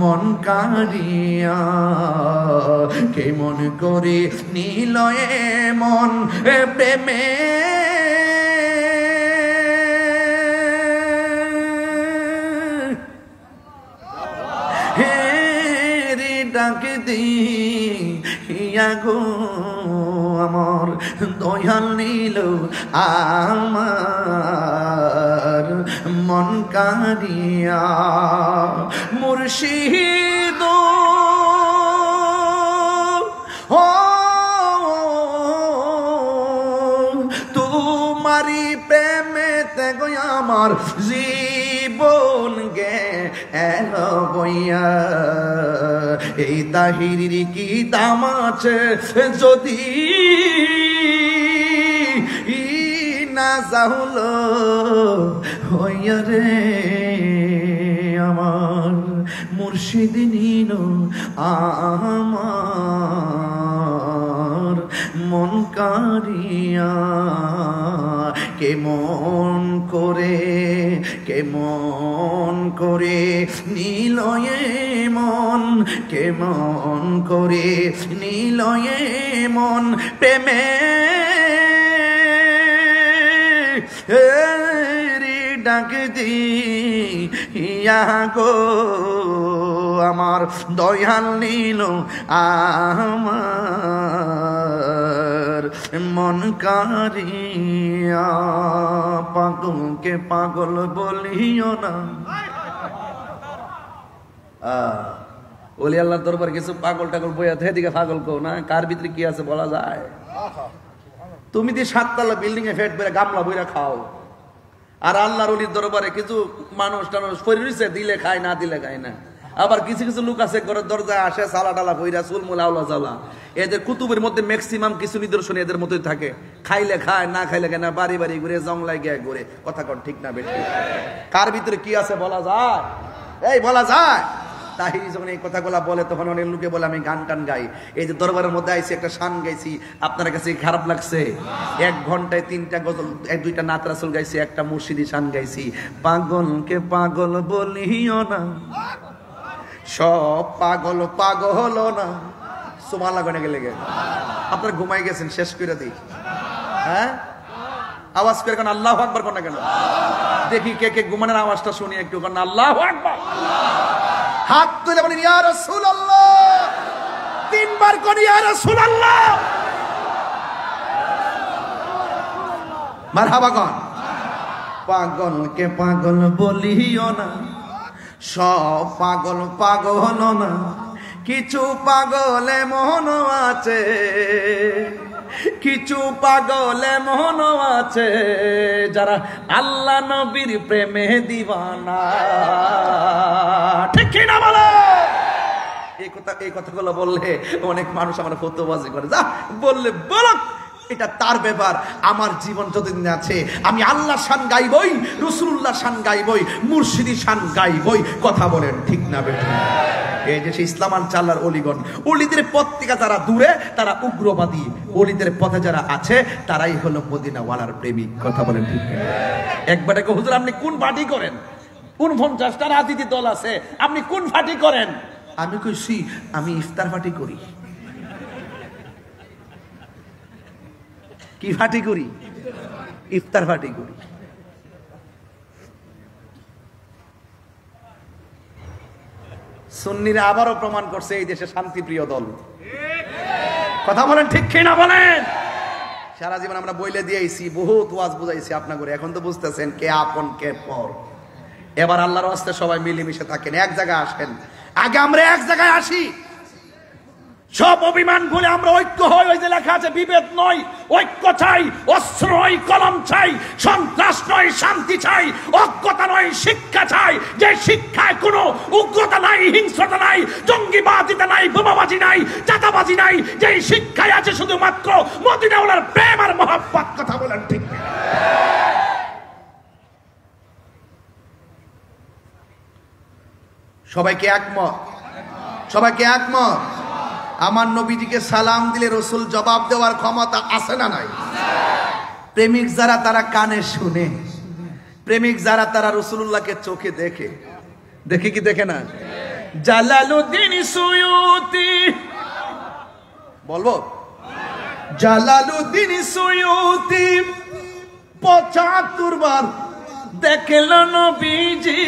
মন কারিয়া, কেমন করে নিল মন প্রেমে ডাকে দিয়া গো, আমার দয়াল নিল আমার মন কারিয়া। মুর্শিদ ও তোমারি প্রেমেতে গো আমার জীবন গে এলো বইয়া। এই তাহিরির কি দাম আছে, যদি না যাহুলো হইয়া রে। আমার মুর্শিদ নিল আমার মন কারিয়া, কেমন করে নিল মন, কেমন করে নিল মন প্রেমে ডাক দিয়া গো, আমার দয়াল নিল আমার মন কারিয়া। পাগলকে পাগল বলিও না। ওলি আল্লাহর দরবার কিছু পাগল টাগল বইয়া থেকে পাগল কো না, কার ভিতরে কি আছে বলা যায়? তুমি দিয়ে 7 তলা বিল্ডিং এ ফেট বেড়ে গামলা বইরা খাও, আর আল্লাহর ওলির দরবারে কিছু মানুষ টানুষ ফরিছে, দিলে খায় না দিলে খায় না। আবার কিছু কিছু লোক আছে ঘরের দরজায় আসে সালা টালা বইরা চুলমুল আওলা জ্বালা। এদের কুতুবের মধ্যে ম্যাক্সিমাম কিছু নিদর্শন এদের মধ্যেই থাকে, খাইলে খায় না খাইলে খায় না, বাড়ি বাড়ি ঘুরে জংলাই গিয়ে ঘুরে। কথা কন ঠিক না বেশি? কার ভিতরে কি আছে বলা যায়? এই বলা যায়? তাহিরি যখন এই কথাগুলা বলে তখন অনেক লোকে বলে আমি গান টান গাই। এই যে দরবারের মধ্যে আইছি একটা শান গাইছি, আপনার কাছে খারাপ লাগছে? 1 ঘন্টায় 3টা গজল, 2টা নাত রাসূল গাইছি, একটা মুর্শিদি শান গাইছি। পাগলকে পাগল বলিও না, সব পাগল পাগল না। সুবহানাল্লাহ গনে গেলে আপনারা ঘুমাই গেছেন, শেষ করে দিই। হ্যাঁ, আওয়াজ করে কেন আল্লাহু আকবার কোন কেন? দেখি কে কে ঘুমানোর আওয়াজটা শুনি একটু, কোন আল্লাহু আকবার। হাত তুলে বলেন ইয়া রাসূলুল্লাহ, 3 বার কোন ইয়া রাসূলুল্লাহ। মারহাবা কোন। পাগলকে পাগল বলিও না, সব পাগল পাগল না, কিছু পাগলে মন আছে, কিছু পাগলে মন আছে, যারা আল্লাহ নবীর প্রেমে দিওয়ানা। ঠিক কি না বলে? এই কথাগুলো বললে অনেক মানুষ আমার ফতোয়াবাজি করে, যা বললে বলক, এটা তার ব্যাপার। আমার জীবন যতদিন আছে আমি আল্লাহর শান গাইবই, রাসূলুল্লাহর শান গাইবই, মুর্শিদি শান গাইবই। কথা বলেন ঠিক না বেঠিক? এই যে ইসলাম আনছে আল্লাহর ওলিগণ, ওলিদের পথ থেকে যারা দূরে তারা উগ্রবাদী, ওলিদের পথে যারা আছে তারাই হলো মদিনাওয়ালার প্রেমিক। কথা বলেন ঠিক না? একবারে কো হুজুর আপনি কোন পার্টি করেন? 49টা রাজনীতি দল আছে, আপনি কোন পার্টি করেন? আমি কইছি আমি ইফতার পার্টি করি। কি পার্টি করি? ইফতার পার্টি করি। সুন্নিরা আবারও প্রমাণ করছে এই দেশে শান্তিপ্রিয় দল। কথা বলেন ঠিক কি না বলেন? সারা জীবন আমরা বইলে দিয়েছি, বহুত ওয়াজ বুঝাইছি আপনাকে, এখন তো বুঝতেছেন কে আপন কে পর। এবার আল্লাহর রাস্তায় সবাই মিলেমিশে থাকেন, এক জায়গায় আসেন। আগে আমরা এক জায়গায় আসি, সব অভিমান ভুলে আমরা ঐক্য হই। ওই যে লেখা আছে বিভেদ নয় ঐক্য চাই, অস্ত্র নয় কলম চাই, সন্ত্রাস নয় শান্তি চাই, অজ্ঞতা নয় শিক্ষা চাই, যে শিক্ষায় কোনো উগ্রতা নাই, হিংস্রতা নাই, জঙ্গিবাদিতা নাই, বোমাবাজি নাই, চাঁদাবাজি নাই, যে শিক্ষায় আছে শুধুমাত্র মদিনাওয়ালার প্রেম আর মহব্বত। কথা বলেন ঠিক? সবাইকে একমত? সবাইকে একমত? আমার নবীজিকে সালাম দিলে রসুল জবাব দেওয়ার ক্ষমতা আছে না নাই? প্রেমিক যারা তারা কানে শুনে, প্রেমিক যারা তারা রাসূলুল্লাহকে চোখে দেখে। দেখে কি দেখে না? জালালউদ্দিন সুয়ুতি, বলবো জালালউদ্দিন সুয়ুতি 75 বার দেখল নবীজি।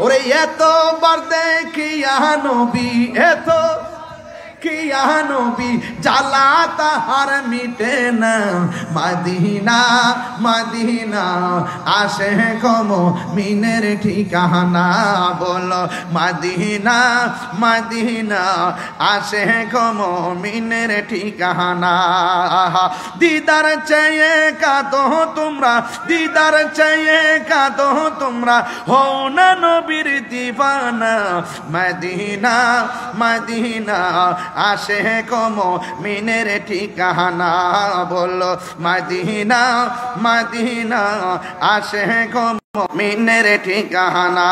ওরে এতবার দেখিয়া নবী, এত কিয়া নবী জ্বালা তাহার মিটে না। মদিনা মদিনা আসে কম মিনের ঠিকানা, বলো মদিনা মদিনা আসে কম মিনের ঠিকানা। দিদার চেয়ে কাঁদো তোমরা, দিদার চেয়ে কাঁদো তোমরা, হও না নবীর দিওয়ানা। মদিনা মদিনা আসে কম মিনের ঠিকানা, বলো মদিনা মদিনা আসে কম মিনের ঠিকানা।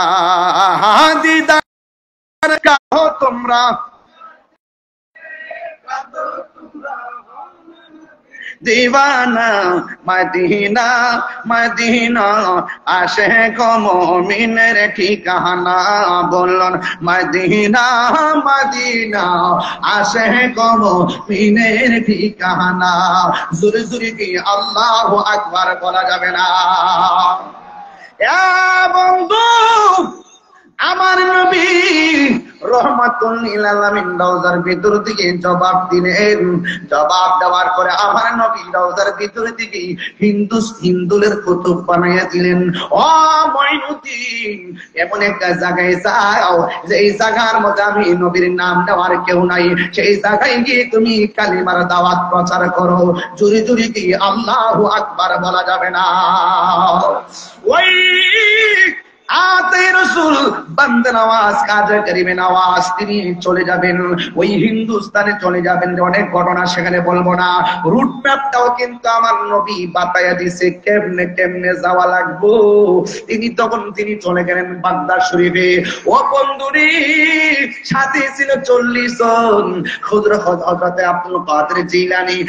দিদার কাঁদো তোমরা, দিওয়ানা মদিনা মদিনা আসে কম মিনের ঠিকানা, বলুন মদিনা মদিনা আসে কম মিনের ঠিকানা। জোরে জোরে কি আল্লাহু আকবার বলা যাবে না? এ বন্ধু, আমার নবী রহমাতুল লিল আলামিন রওজার ভিতর থেকে জবাব দিলেন। জবাব দেওয়ার পরে আমার নবী রওজার ভিতর থেকে হিন্দুলের কুতুব বানাইয়া দিলেন। ও মঈনুদ্দিন, এমন একটা জায়গায় যাও যেই জায়গার মধ্যে আমি নবীর নাম নেওয়ার কেউ নাই, সেই জায়গায় গিয়ে তুমি কালিমার দাওয়াত প্রচার করো। জুরি জুরি কি আল্লাহু আকবার বলা যাবে না? ওই আতে রসুল বান্দে নওয়াজ কাজে করিবে নওয়াজ তিনি চলে যাবেন, ওই হিন্দুস্তানে চলে যাবেন। অনেক ঘটনা সেখানে বলবো না, রুট ম্যাপটাও কিন্তু আমার নবী বাতায়া দিছে কেমনে কেমনে যাওয়া লাগবো। তিনি চলে গেলেন বাগদাদ শরীফে। ও বন্ধুরি, সাথে ছিল 40 জন। হযরত আব্দুল কাদের জিলানী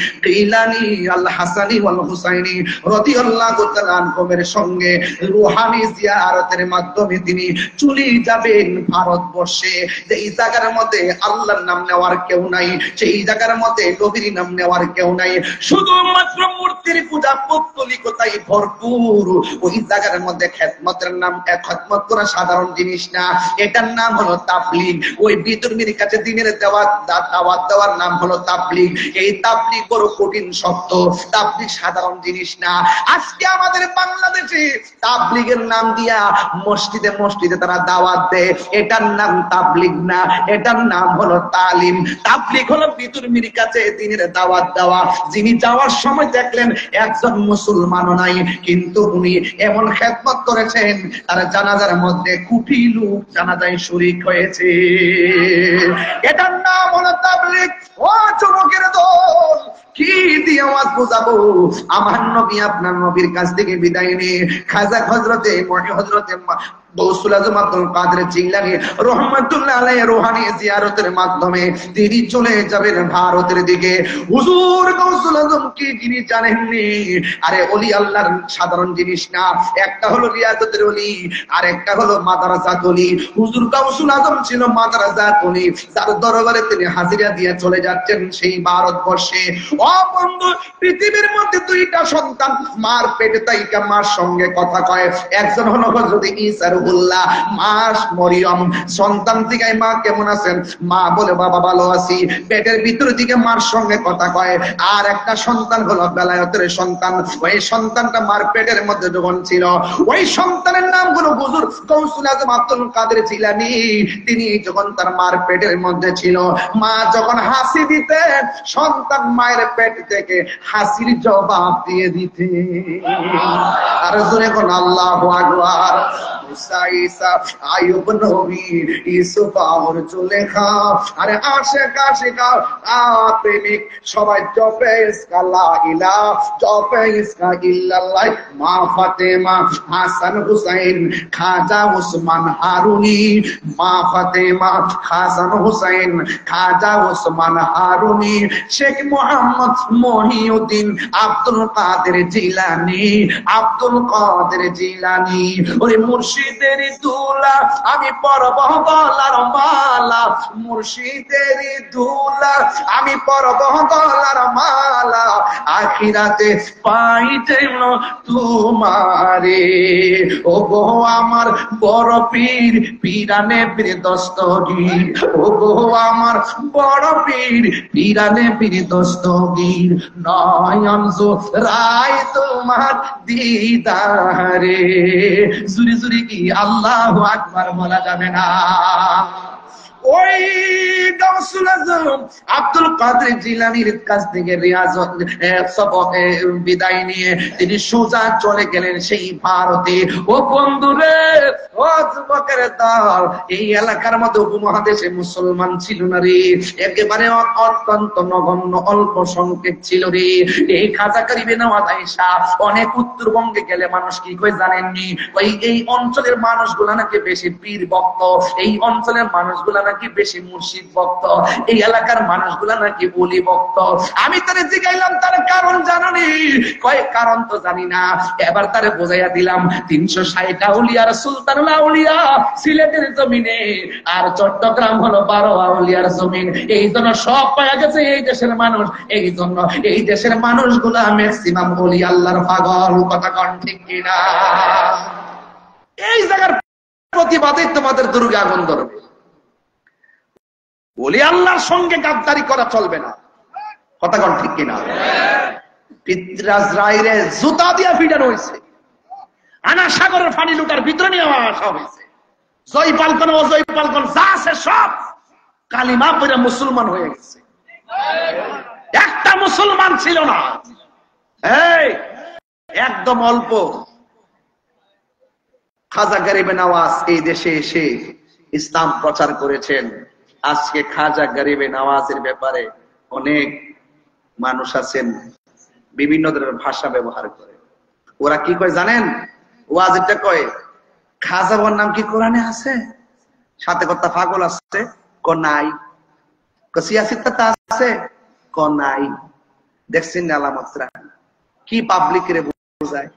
আল হাসানী ওয়াল হুসাইনী রাদিয়াল্লাহু তাআলা আনহুমের সঙ্গে রূহানি জিয়ারতের মাধ্যমে তিনি চলে যাবেন ভারতবর্ষে। এই জায়গার মধ্যে আল্লাহর নাম নেওয়ার কেউ নাই, সেই জায়গার মধ্যে নবীর নাম নেওয়ার কেউ নাই, শুধুমাত্র মূর্তির পূজা পৌত্তলিকতাই ভরপুর। ওই জায়গার মধ্যে খেদমতের নাম, খেদমত করা সাধারণ জিনিস না, এটার নাম হলো তাবলীগ। ওই বিধর্মীর কাছে দিনের দাওয়াত দেওয়ার নাম হলো তাবলীগ। এই তাবলীগ বড় কঠিন শব্দ, তাবলীগ সাধারণ জিনিস না। আজকে আমাদের বাংলাদেশে তাবলীগের নাম দিয়া মসজিদে মসজিদে তারা দাওয়াত দেয়, এটার নাম তাবলীগ না, এটার নাম হলো তালিম। তাবলীগ হলো বিধর্মীর কাছে দিনের দাওয়াত দেওয়া। যিনি যাওয়ার সময় দেখলেন একজন মুসলমানও নাই, কিন্তু উনি এমন খেদমত করেছেন তার জানাজার মধ্যে কোটি লোক জানাজায় শরীক হয়েছে। এটার নাম হলো তাবলীগ। ও যুবকের দল, কি দিয়ে আওয়াজ বোঝাবো? আমার নবী আপনার নবীর কাছ থেকে বিদায় নিয়ে খাজা হযরতে গৌসুল আজম আব্দুল কাদের জিলানী রহমাতুল্লাহ আলাইহি রূহানি জিয়ারতের মাধ্যমে তিনি চলে যাবেন ভারতের দিকে। হুজুর গৌসুল আজম কি জিনিস জানেননি? আরে ওলি আল্লাহর সাধারণ জিনিস না, একটা হলো রিয়াজতের ওলি আর একটা হলো মাদ্রাসাত ওলি। হুজুর গৌসুল আজম ছিল মাদ্রাসাত ওলি, যার দরবারে তিনি হাজিরা দিয়ে চলে যাচ্ছেন সেই ভারতবর্ষে। ও বন্ধু, পৃথিবীর মধ্যে দুইটা সন্তান মার পেটে তাইকা মার সঙ্গে কথা কয়, একজন হলো হযরত ঈসা রুহুল্লাহ, মা মরিয়ম। সন্তান থেকে মা কেমন আছেন? মা বলে বাবা ভালো আছি। পেটের ভিতর দিকে মার সঙ্গে কথা কয়। আর একটা সন্তান হলো বেলায়েতের সন্তান, ওই সন্তানটা মার পেটের মধ্যে যখন ছিল, ওই সন্তানের নাম হলো হুজুর গৌসুল আজম আব্দুল কাদের জিলানী। তিনি যখন তার মার পেটের মধ্যে ছিল, মা যখন হাসি দিতেন, সন্তান মায়ের পেট থেকে হাসির জবাব দিয়ে দিতে। আর জোরে কোন আল্লাহু আকবার। মুসা, ঈসা, আইয়ুব নবী, ইউসুফ আর জুলেখা, আরে আশিকা প্রেমিক সবাই জপে ইসকা লা ইলাহা, জপে ইসকা ইল্লাল্লাহ। মা ফাতেমা, হাসান হুসাইন, খাজা ওসমান হারুনি। মা ফাতেমা, হাসান হুসাইন, খাজা ওসমান হারুনি, শেখ মোহাম্মদ মহিউদ্দিন, আব্দুল কাদের জিলানী, আব্দুল কাদের জিলানী। ওরে মুর্শিদের দুলা আমি পরব গলার মালা, মুর্শিদের দুলা আমি পরব গলার মালা, আখিরাতে পাইতেন তোমারে। ও গো আমার বড় পীর, পীরানে পীর দস্তগীর। ও গো আমার বড় পীর, পীরানে পীর দস্তগীর। নয়ন রায় তোমার দিদারে। জুরি জুরি কি আল্লাহু আকবার বলা যাবে না? ওই গাউসুল আজম আব্দুল কাদের জিলানীর কাছ থেকে রিয়াজত সবকে বিদায় নিয়ে তিনি সোজা চলে গেলেন সেই ভারতে। ও বন্ধুরে, ও যুবকের দল, এই এলাকার মধ্যে উপমহাদেশে মুসলমান ছিল না রে, একেবারে অত্যন্ত নগণ্য অল্প সংখ্যক ছিল রে। এই খাজা করিবে নওয়াজ আয়েশা অনেক উত্তরবঙ্গে গেলে মানুষ কি কই জানেননি? ওই এই অঞ্চলের মানুষগুলা নাকি বেশি পীর ভক্ত, এই অঞ্চলের মানুষগুলা নাকি বেশি মুর্শিদ ভক্ত, এই এলাকার মানুষগুলা নাকি ওলি ভক্ত। আমি তারে জিগাইলাম তার কারণ জানি? কয় কারণ তো জানি না। এবার তারে বোঝাইয়া দিলাম 360 আউলিয়ার সুলতানুল আউলিয়া সিলেটের জমিনে, আর চট্টগ্রাম হলো 12 আউলিয়ার জমিন। এই জন্য সব পাওয়া গেছে এই দেশের মানুষ, এই জন্য এই দেশের মানুষগুলা ম্যাক্সিমাম ওলি আল্লাহর পাগল। কথা কোন ঠিক কিনা? এই জায়গার প্রতিবাদে তোমাদের দুর্গা আগুন ধরবে। ওলি আল্লাহর সঙ্গে গাদ্দারি করা চলবে না। কথা কোন ঠিক কিনা? পিতরাজ রাইরে জুতা দিয়া পিটানো হয়েছে, আনা সাগরের পানি লুটার ভিতরে নিয়ে আসা হয়েছে। জয় পালকন অজয় পালকন যা আছে সব কালিমা পড়ে মুসলমান হয়ে গেছে। একটা মুসলমান ছিল না। এই একদম অল্প খাজা গরিবে নওয়াজ এই দেশে এসে ইসলাম প্রচার করেছেন। আজকে খাজা গরিবে নওয়াজের ব্যাপারে অনেক মানুষ আছেন বিভিন্ন ধরনের ভাষা ব্যবহার করে। ওরা কি কয় জানেন? ওয়াজিটা কয় খাজা বাবার নাম কি কোরআনে আছে? সাথে কথা পাগল আছে ক নাই, সিয়াসিতা আছে ক নাই। দেখছেন আলামতরা কি পাবলিক রে বোঝায়।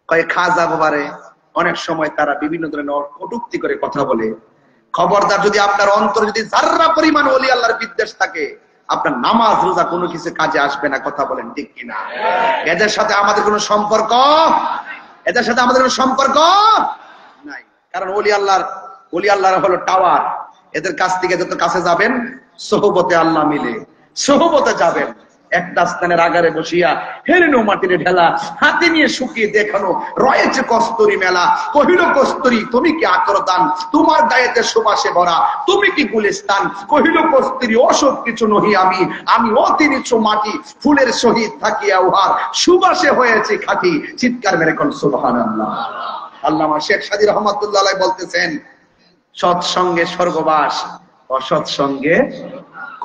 কয় খাজা বাবারে অনেক সময় তারা বিভিন্ন ধরনের কটূক্তি করে কথা বলে। খবরদার, যদি আপনার অন্তর যদি যার্রা পরিমাণ ওলি আল্লাহর বিদ্বেষ থাকে, আপনার নামাজ রোজা কোনো কিছু কাজে আসবে না। কথা বলেন ঠিক কিনা? এদের সাথে আমাদের কোনো সম্পর্ক, এদের সাথে আমাদের কোনো সম্পর্ক নাই। কারণ ওলি আল্লাহর হলো টাওয়ার। এদের কাছ থেকে যত কাছে যাবেন সোহবতে আল্লাহ মিলে, সোহবতে যাবেন। একটা স্থানের আগারে বসিয়া হেরেনো মাটিরে ঢেলা, হাতে নিয়ে শুকিয়ে দেখানো রয়েছে কস্তুরি মেলা। কহিল কস্তুরী তুমি কি আকরদান, তোমার গায়েতে সুবাসে ভরা তুমি কি গুলিস্তান। কহিল কস্তুরী ওসব কিছু নহি আমি, আমি অতি নিচু মাটি ফুলের সহিত থাকিয়া উহার সুবাসে হয়েছে খাঁটি। চিৎকার মেরে কোন সুবহানাল্লাহ। আল্লামা শেখ সাদী রহমাতুল্লাহ আলাইহি বলতেছেন, সৎসঙ্গে স্বর্গবাস, অসৎ সঙ্গে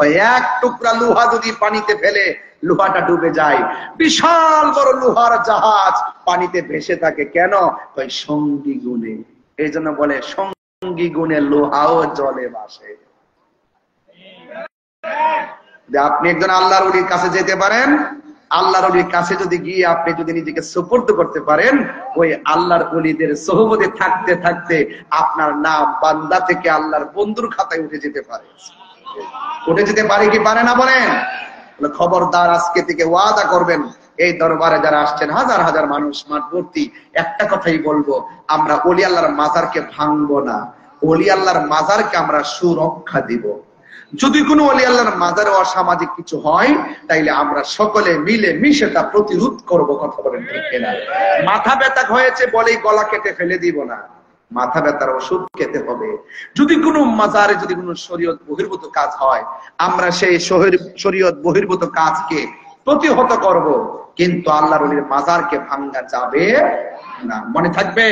কয়েক টুকরা লোহা যদি পানিতে ফেলে লোহাটা ডুবে যায়। বিশাল বড় লোহার জাহাজ পানিতে ভেসে থাকে কেন? কই সঙ্গী গুণে। এই জন্য বলে সঙ্গী গুণে লোহাও জলে ভাসে। আপনি একজন আল্লাহর ওলির কাছে যেতে পারেন, আল্লাহর ওলির কাছে যদি গিয়ে আপনি যদি নিজেকে সুপুর্দ করতে পারেন, ওই আল্লাহর ওলিদের সোহবতে থাকতে থাকতে আপনার নাম বান্দা থেকে আল্লাহর বন্ধুর খাতায় উঠে যেতে পারে। উঠে যেতে পারে কি পারে না বলেন? খবরদার, আজকে থেকে ওয়াদা করবেন, এই দরবারে যারা আসছেন হাজার হাজার মানুষ মাঠ ভর্তি, একটা কথাই বলবো, আমরা ওলি আল্লাহর মাজারকে ভাঙবো না। ওলি আল্লাহর মাজারকে আমরা সুরক্ষা দিব। যদি কোনো ওলি আল্লাহর মাজারে অসামাজিক কিছু হয়, তাইলে আমরা সকলে মিলে মিশে তা প্রতিরোধ করব। কথা বলেন ঠিক কিনা? মাথা ব্যথা হয়েছে বলেই গলা কেটে ফেলে দিব না, মাথা ব্যথার ওষুধ খেতে হবে। যদি কোনো মাজারে যদি কোনো শরীয়ত বহির্ভূত কাজ হয়, আমরা সেই শরীয়ত বহির্ভূত কাজকে প্রতিহত করব, কিন্তু আল্লাহর ওলির মাজারকে ভাঙা যাবে না। মনে থাকবে,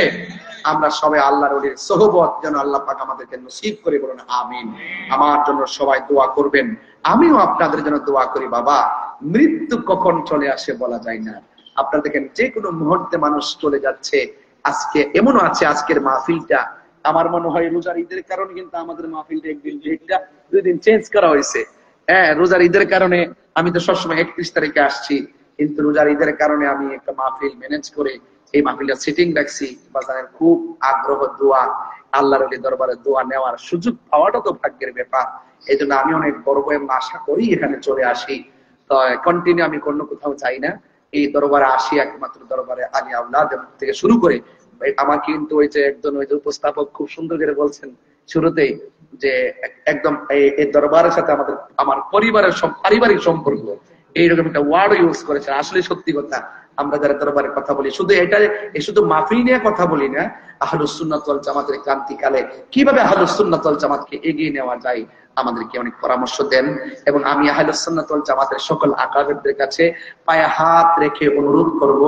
আমরা সবাই আল্লাহর ওলির সোহবত যেন আল্লাহ পাক আমাদেরকে নসিব করে, বলুন আমিন। আমার জন্য সবাই দোয়া করবেন, আমিও আপনাদের জন্য দোয়া করি। বাবা, মৃত্যু কখন চলে আসে বলা যায় না। আপনারা দেখেন যে কোনো মুহূর্তে মানুষ চলে যাচ্ছে। আজকে এমনও আছে, আজকের মাহফিলটা আমার মনে হয় রোজার ঈদের কারণে কিন্তু আমাদের মাহফিলটা একদিন দুই দিন চেঞ্জ করা হয়েছে। হ্যাঁ, রোজার ঈদের কারণে আমি তো সবসময় 31 তারিখে আসছি, কিন্তু রোজার ঈদের কারণে আমি একটা মাহফিল ম্যানেজ করে এই মাহফিলটা সিটিং রাখছি। বাজারের খুব আগ্রহ, দোয়া, আল্লাহর ওলি দরবারে দোয়া নেওয়ার সুযোগ পাওয়াটা তো ভাগ্যের ব্যাপার। এই জন্য আমি অনেক গর্ব এবং আশা করি এখানে চলে আসি। তো কন্টিনিউ আমি কোনো কোথাও যাই না, এই দরবারে আসি একমাত্র দরবারে আলী আওলাদ থেকে শুরু করে। আমার কিন্তু ওই যে একজন ওই যে উপস্থাপক খুব সুন্দর করে বলছেন শুরুতেই যে একদম এই দরবারের সাথে আমার পরিবারের পারিবারিক সম্পর্ক, এইরকম একটা ওয়ার্ড ইউজ করেছেন। আসলে সত্যি কথা, আমরা যারা দরবারে কথা বলি শুধু মাহফিল নিয়ে কথা বলি না, আহলুস সুন্নাত ওয়াল জামাতের ক্রান্তিকালে কিভাবে আহলুস সুন্নাত ওয়াল জামাতকে এগিয়ে নেওয়া যায় আমাদেরকে অনেক পরামর্শ দেন। এবং আমি আহলুস সুন্নাত ওয়াল জামাতের সকল আকাবেরদের কাছে পায়ে হাত রেখে অনুরোধ করব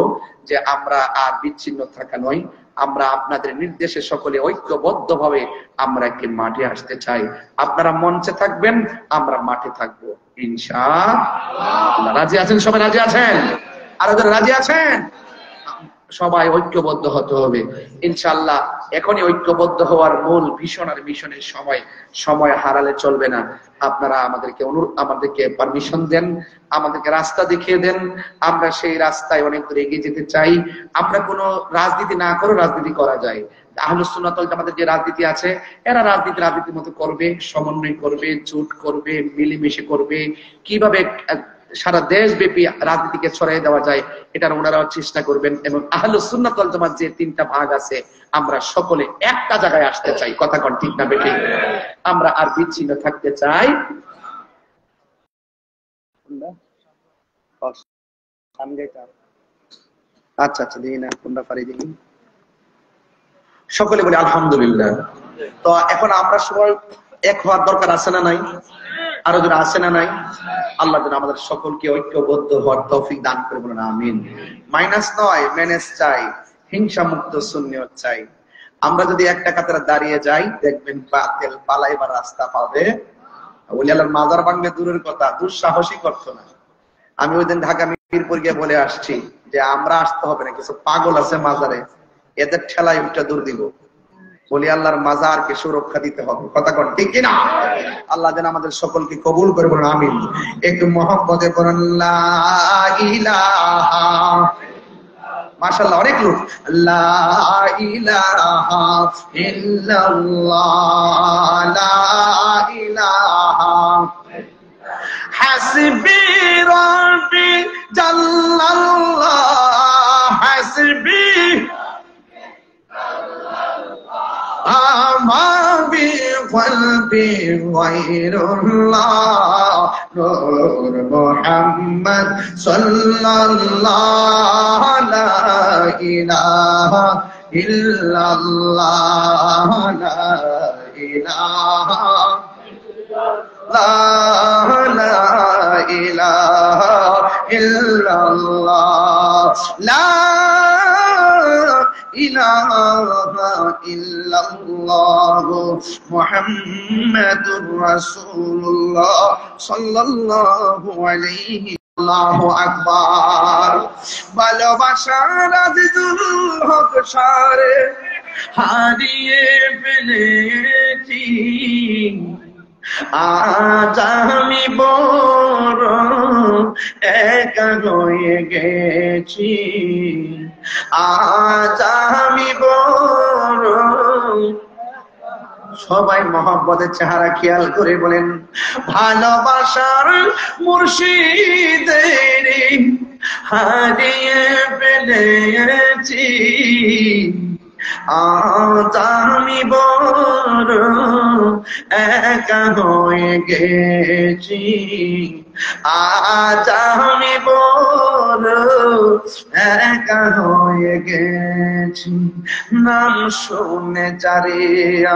যে আমরা আর বিচ্ছিন্ন থাকা নয়, আমরা আপনাদের নির্দেশে সকলে ঐক্যবদ্ধভাবে আমরা একটি মাঠে আসতে চাই। আপনারা মঞ্চে থাকবেন, আমরা মাঠে থাকবো ইনশাআল্লাহ। রাজি আছেন? সবাই রাজি আছেন? আর যারা রাজি আছেন সবাই ঐক্যবদ্ধ হতে হবে ইনশাআল্লাহ। এখনই ঐক্যবদ্ধ হওয়ার মূল ভীষণ আর মিশনের সময় হারালে চলবে না। আপনারা আমাদেরকে পারমিশন দেন, আমাদেরকে রাস্তা দেখিয়ে দেন, আমরা সেই রাস্তায় অনেক দূর এগিয়ে যেতে চাই। আমরা কোনো রাজনীতি না করে রাজনীতি করা যায়। আহলুস সুন্নাত ওয়াল জামাতের যে রাজনীতি আছে, এরা রাজনীতির মতো করবে, সমন্বয় করবে, জোট করবে, মিলেমিশে করবে। কিভাবে সারা দেশব্যাপী রাজনীতিকে ছড়াই দেওয়া যায়, এটার ওনারাও চেষ্টা করবেন। এবং আহলুস সুন্নাত ওয়াল জামাত যে তিনটা ভাগ আছে, আমরা সকলে একটা জায়গায় আসতে চাই। কথা কোন ঠিক না বেঠিক? আমরা আর বিচ্ছিন্ন থাকতে চাই। আচ্ছা আচ্ছা, দিই না কোনটা পারি দিই। সকলে বলি আলহামদুলিল্লাহ। তো এখন আমরা সবাই এক হওয়ার দরকার আছে না নাই? আরো যারা আছে না নাই? আল্লাহ যেন আমাদের সকলকে ঐক্যবদ্ধ হওয়ার তৌফিক দান করে, বলেন আমিন। মাইনাস নয়, ম্যানেজ চাই, হিংসা মুক্ত সুন্নিয়ত চাই। আমরা যদি একটা কাতারে দাঁড়িয়ে যাই, দেখবেন বাতিল পালাইবার রাস্তা পাবে। ওলি আল্লাহর মাজার ভাঙবে দূরের কথা, দুঃসাহসী করতো না। আমি ওই দিন ঢাকা মিরপুর গিয়ে বলে আসছি যে আমরা আসতে হবে না, কিছু পাগল আছে মাজারে, এদের ঠেলায় উঠে দূর দিব। বলি আল্লাহর মাজারকে সুরক্ষা দিতে হবে। কথা কন ঠিক কিনা? আল্লাহ যেন আমাদের সকলকে কবুল করে, বলুন আমিন। একটু মহব্বতে বলুন লা ইলাহা। মাশাআল্লাহ, অনেক লোক লা ইলাহা ইল্লাল্লাহ, লা ইলাহা হাসবি রাব্বি জাল্লাল্লাহ, হাসবি আমা বিকলবি গায়রুল্লাহ, নূর মুহাম্মদ সাল্লাল্লাহ, লা ইলাহা ইল্লাল্লাহ, লা ইলাহা লা ইলাহা ইল্লাল্লাহ, লা ইলাহা ইল্লাল্লাহ মুহাম্মাদুর রাসূলুল্লাহ সাল্লাল্লাহু আলাইহি। আল্লাহু আকবার। ভালোবাসার আজিজুল হক সারে হারিয়ে ফেলেছি, আজ আমি বড় একা হয়ে গেছি, আজ আমি বড়। সবাই মহব্বতের চেহারা খেয়াল করে বলেন, ভালোবাসার মুর্শিদের হারিয়ে ফেলেছি, আজ আমি বড় একা হয়ে গেছি, আজ আমি বড় একা হয়ে গেছি। নাম শুনে যারে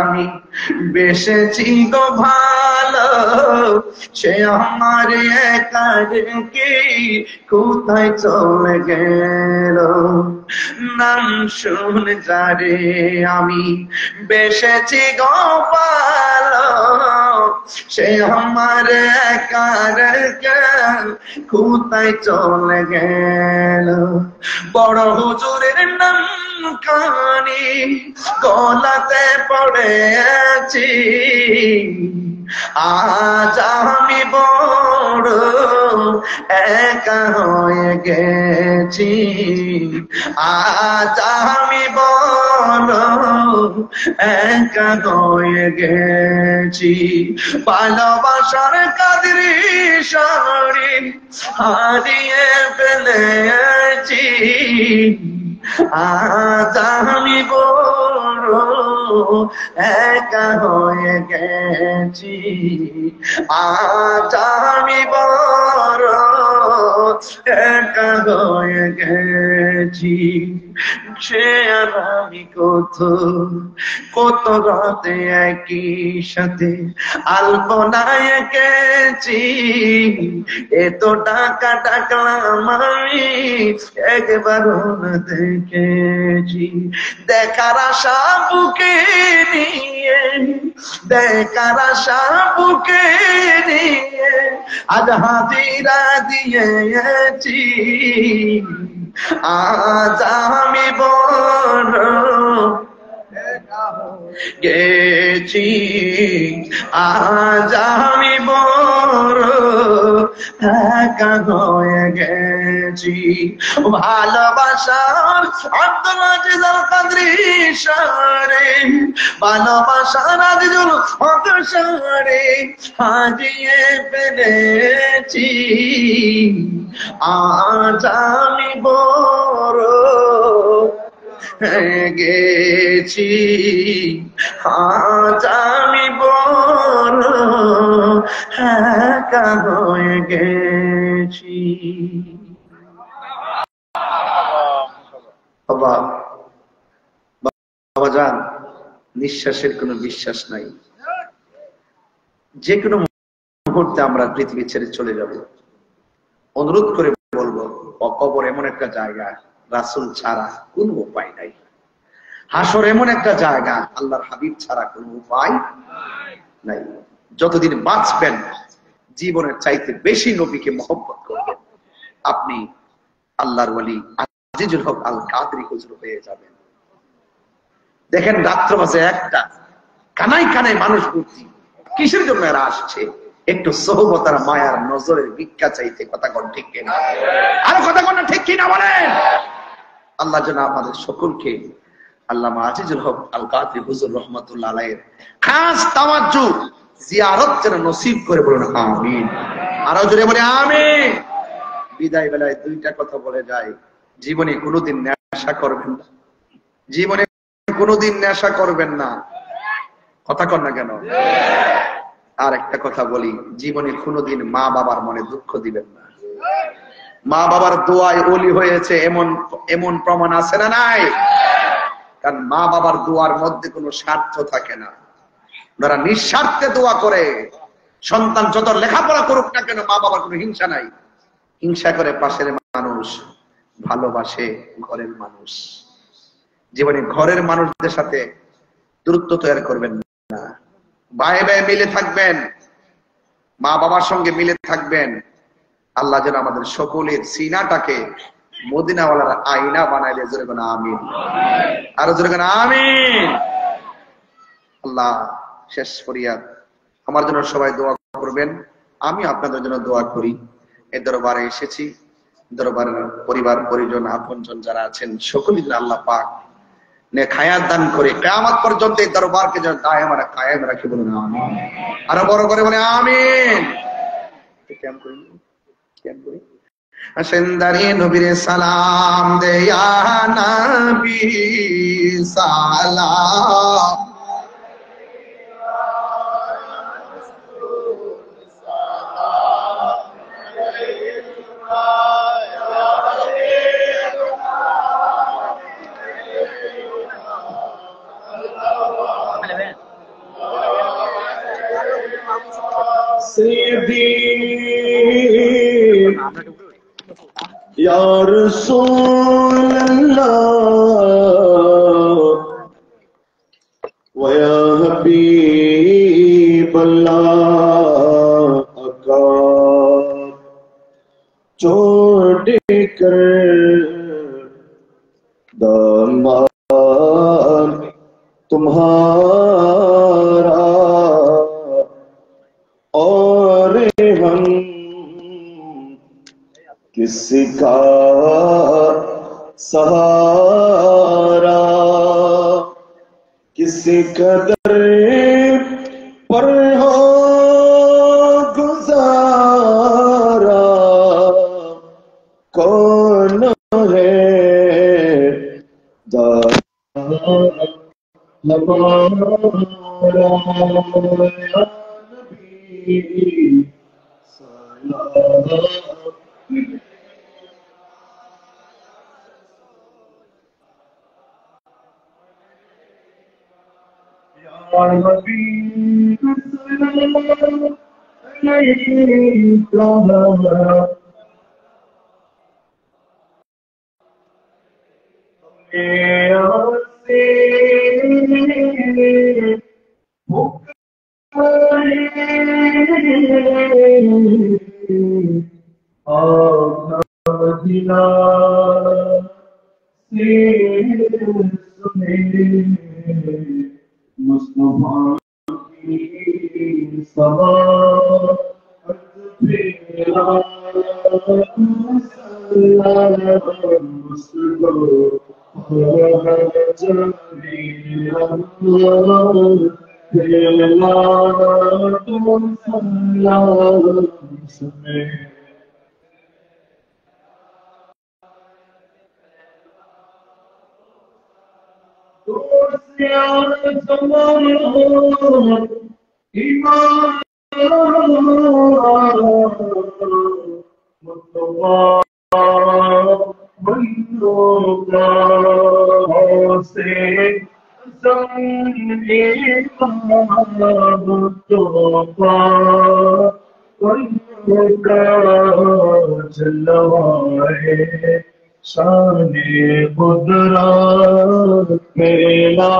আমি বেসেছি গো ভালো, সে আমার একা রেখে কোথায় চলে গেল। নাম শুনে যারে আমি বেসেছি গো ভালো, সে আমার একা রেখে কোথায় চলে গেল। বড় হুজুরের নাম কানি গলাতে পড়েছি, আজ আমি বড় একা হয়ে গেছি, আজ আমি বড় একা হয়ে গেছি। ভালোবাসার কাদরি সারি হারিয়ে ফেলেছি, আজ আমি বড় একা হয়ে গেছি, আজ আমি বড় একা হয়ে গেছি। সে আর আমি কত রাতে একই সাথে আলপনায় এঁকেছি, এত টাকা টাকলাম আমি একবারও না দেখেছি। দেখার আশা বুকে নিয়ে, দেখার আশা বুকে নিয়ে আজ হাজিরা দিয়েছি, আজ আমি বড় গেছি, আজ আমি বড় একা হয়ে গেছি। ভালোবাসার আব্দুল আজিজ আল কাদরি সারে ভালোবাসার আজল অকশারে হারিয়ে ফেলেছি, আজ আমি বড় হয়ে গেছি, আজ আমি বড় একা হয়ে গেছি। বাবাজান, নিঃশ্বাসের কোনো বিশ্বাস নাই, যে কোনো মুহূর্তে আমরা পৃথিবী ছেড়ে চলে যাব। অনুরোধ করে বলবো, কবর এমন একটা জায়গা রাসূল ছাড়া কোনো উপায় নাই, হাসর এমন একটা জায়গা আল্লাহর হাবিব ছাড়া কোনো উপায় নাই। যতদিন বাঁচবেন জীবনের চাইতে বেশি নবীকে মহব্বত করবেন, আপনি আল্লাহর ওয়ালি আজিজুল হক আল কাদরি হুজুর হয়ে যাবেন। দেখেন রাত্র বাজে একটা, কানাই কানাই মানুষ ভর্তি, কিসের জন্য এরা আসছে? একটু সোহবত আর মায়ার নজরের ভিক্ষা চাইতে। কথা কোন ঠিক কিনা? আরো কথা কোন ঠিক কিনা বলেন? আল্লাহ যেন আমাদের সকলকে আল্লামা আজিজুল হক আল কাদরি হুজুর রহমাতুল্লাহ আলাইহির খাস তাওয়াজ্জু জিয়ারত যেন নসিব করে, বলুন আমিন। আরো জোরে বলে আমিন। বিদায় বেলায় দুইটা কথা বলে যায়, জীবনে কোনোদিন নেশা করবেন না, জীবনে কোনোদিন নেশা করবেন না। কথা কর না কেন? আর একটা কথা বলি, জীবনে কোনোদিন মা বাবার মনে দুঃখ দিবেন না। মা বাবার দোয়ায় ওলি হয়েছে এমন এমন প্রমাণ আছে না নাই? কারণ মা বাবার দোয়ার মধ্যে কোনো স্বার্থ থাকে না, যারা নিঃস্বার্থে দোয়া করে, সন্তান যত লেখাপড়া করুক না কেন, মা বাবার কোনো হিংসা নাই। হিংসা করে পাশের মানুষ, ভালোবাসে ঘরের মানুষ। জীবনে ঘরের মানুষদের সাথে দূরত্ব তৈরি করবেন না, ভাই ভাই মিলে থাকবেন, মা বাবার সঙ্গে মিলে থাকবেন। আল্লাহ যেন আমাদের সকলের সিনাটাকে মদিনাওয়ালার আয়না বানায় দেয়। জোরে বলেন আমিন। আরো জোরে বলেন আমিন। আল্লাহ শেষ ফরিয়াদ, আমার জন্য সবাই দোয়া করবেন, আমি আপনাদের জন্য দোয়া করি। এই দরবারে এসেছি, দরবারের পরিবার পরিজন আপনজন যারা আছেন সকলেই আল্লাহ পাক নেক হায়াত দান করে কিয়ামত পর্যন্ত এই দরবারকে যেন দায়েম আর কায়েম রাখে। বলুন আমিন। আরো বড় করে বলে আমিন। কেমন করি কেমন করি আসেনদারি নবীর সালাম দে ইয়া নবী সালাম, या रसूल अल्लाह व या हबीब अल्लाह आका छोड़ कर दामन तुम्हारा और हम किसी का सहारा, किसी कदर पर हो गुजारा, कौन है हमारा नबी सलाम। शाने कुदरत मेरा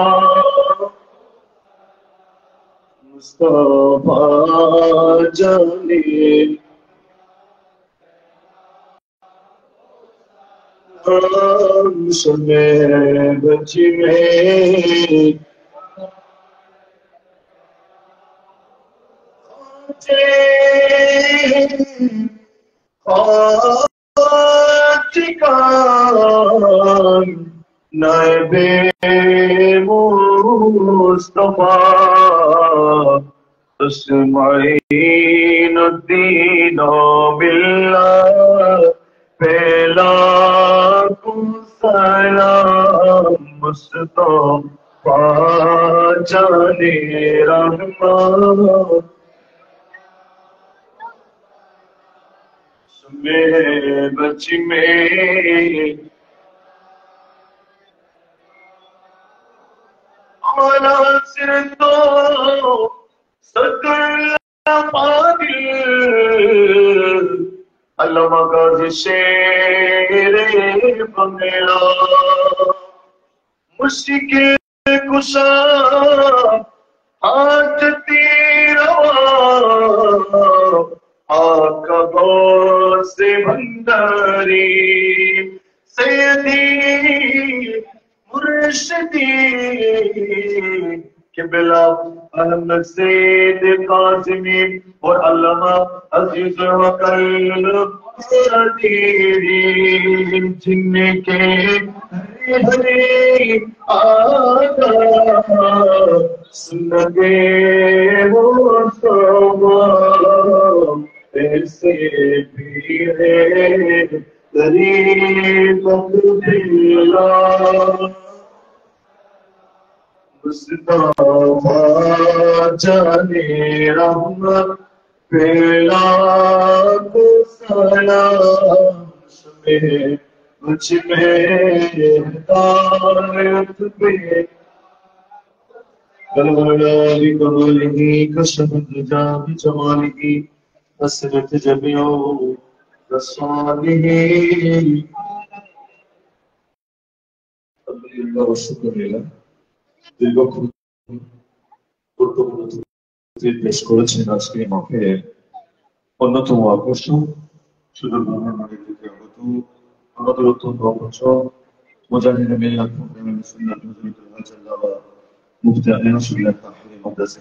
मुस्तफा जाने सुने बच में नायबे मुस्तफा तस्माइनुद्दीन बिल्लाह पहला सलाम मुस्तफा जाने रहमान में बच में आला सिर तो सदर पादिल अल्लामा गाज़ी शेरे बंगला मुश्किल कुशा हाथ तेरा आका से भंडारी सैयदी मुर्शिदी किबला अहमद सैयद काज़िमी और अल्लामा अजीज वकल जिनके हरे हरे आका सुनगे वो सवाब ऐसे भी है गरीब दिला मुस्तफा जाने रहमत पेला को सलाम में मुझ में हिदायत पे कलवलाली कमलिही कशहद जाबि जमालिही असरत जमियो रसालिही अल्लाह शुक्रिया দীর্ঘক্ষণ গুরুত্বপূর্ণ পেশ করেছেন আজকে মাঠে অন্যতম আকর্ষণ সুদূর ভ্রমণের দিকে আগত আমাদের অত্যন্ত অপচয় মুজাহিদ মিল্লাত মুসলিম সুন্নাত মুজাহিদুল হাজাল্লাহ মুফতি আলী রাসূলুল্লাহ তাহরির মাদ্রাসা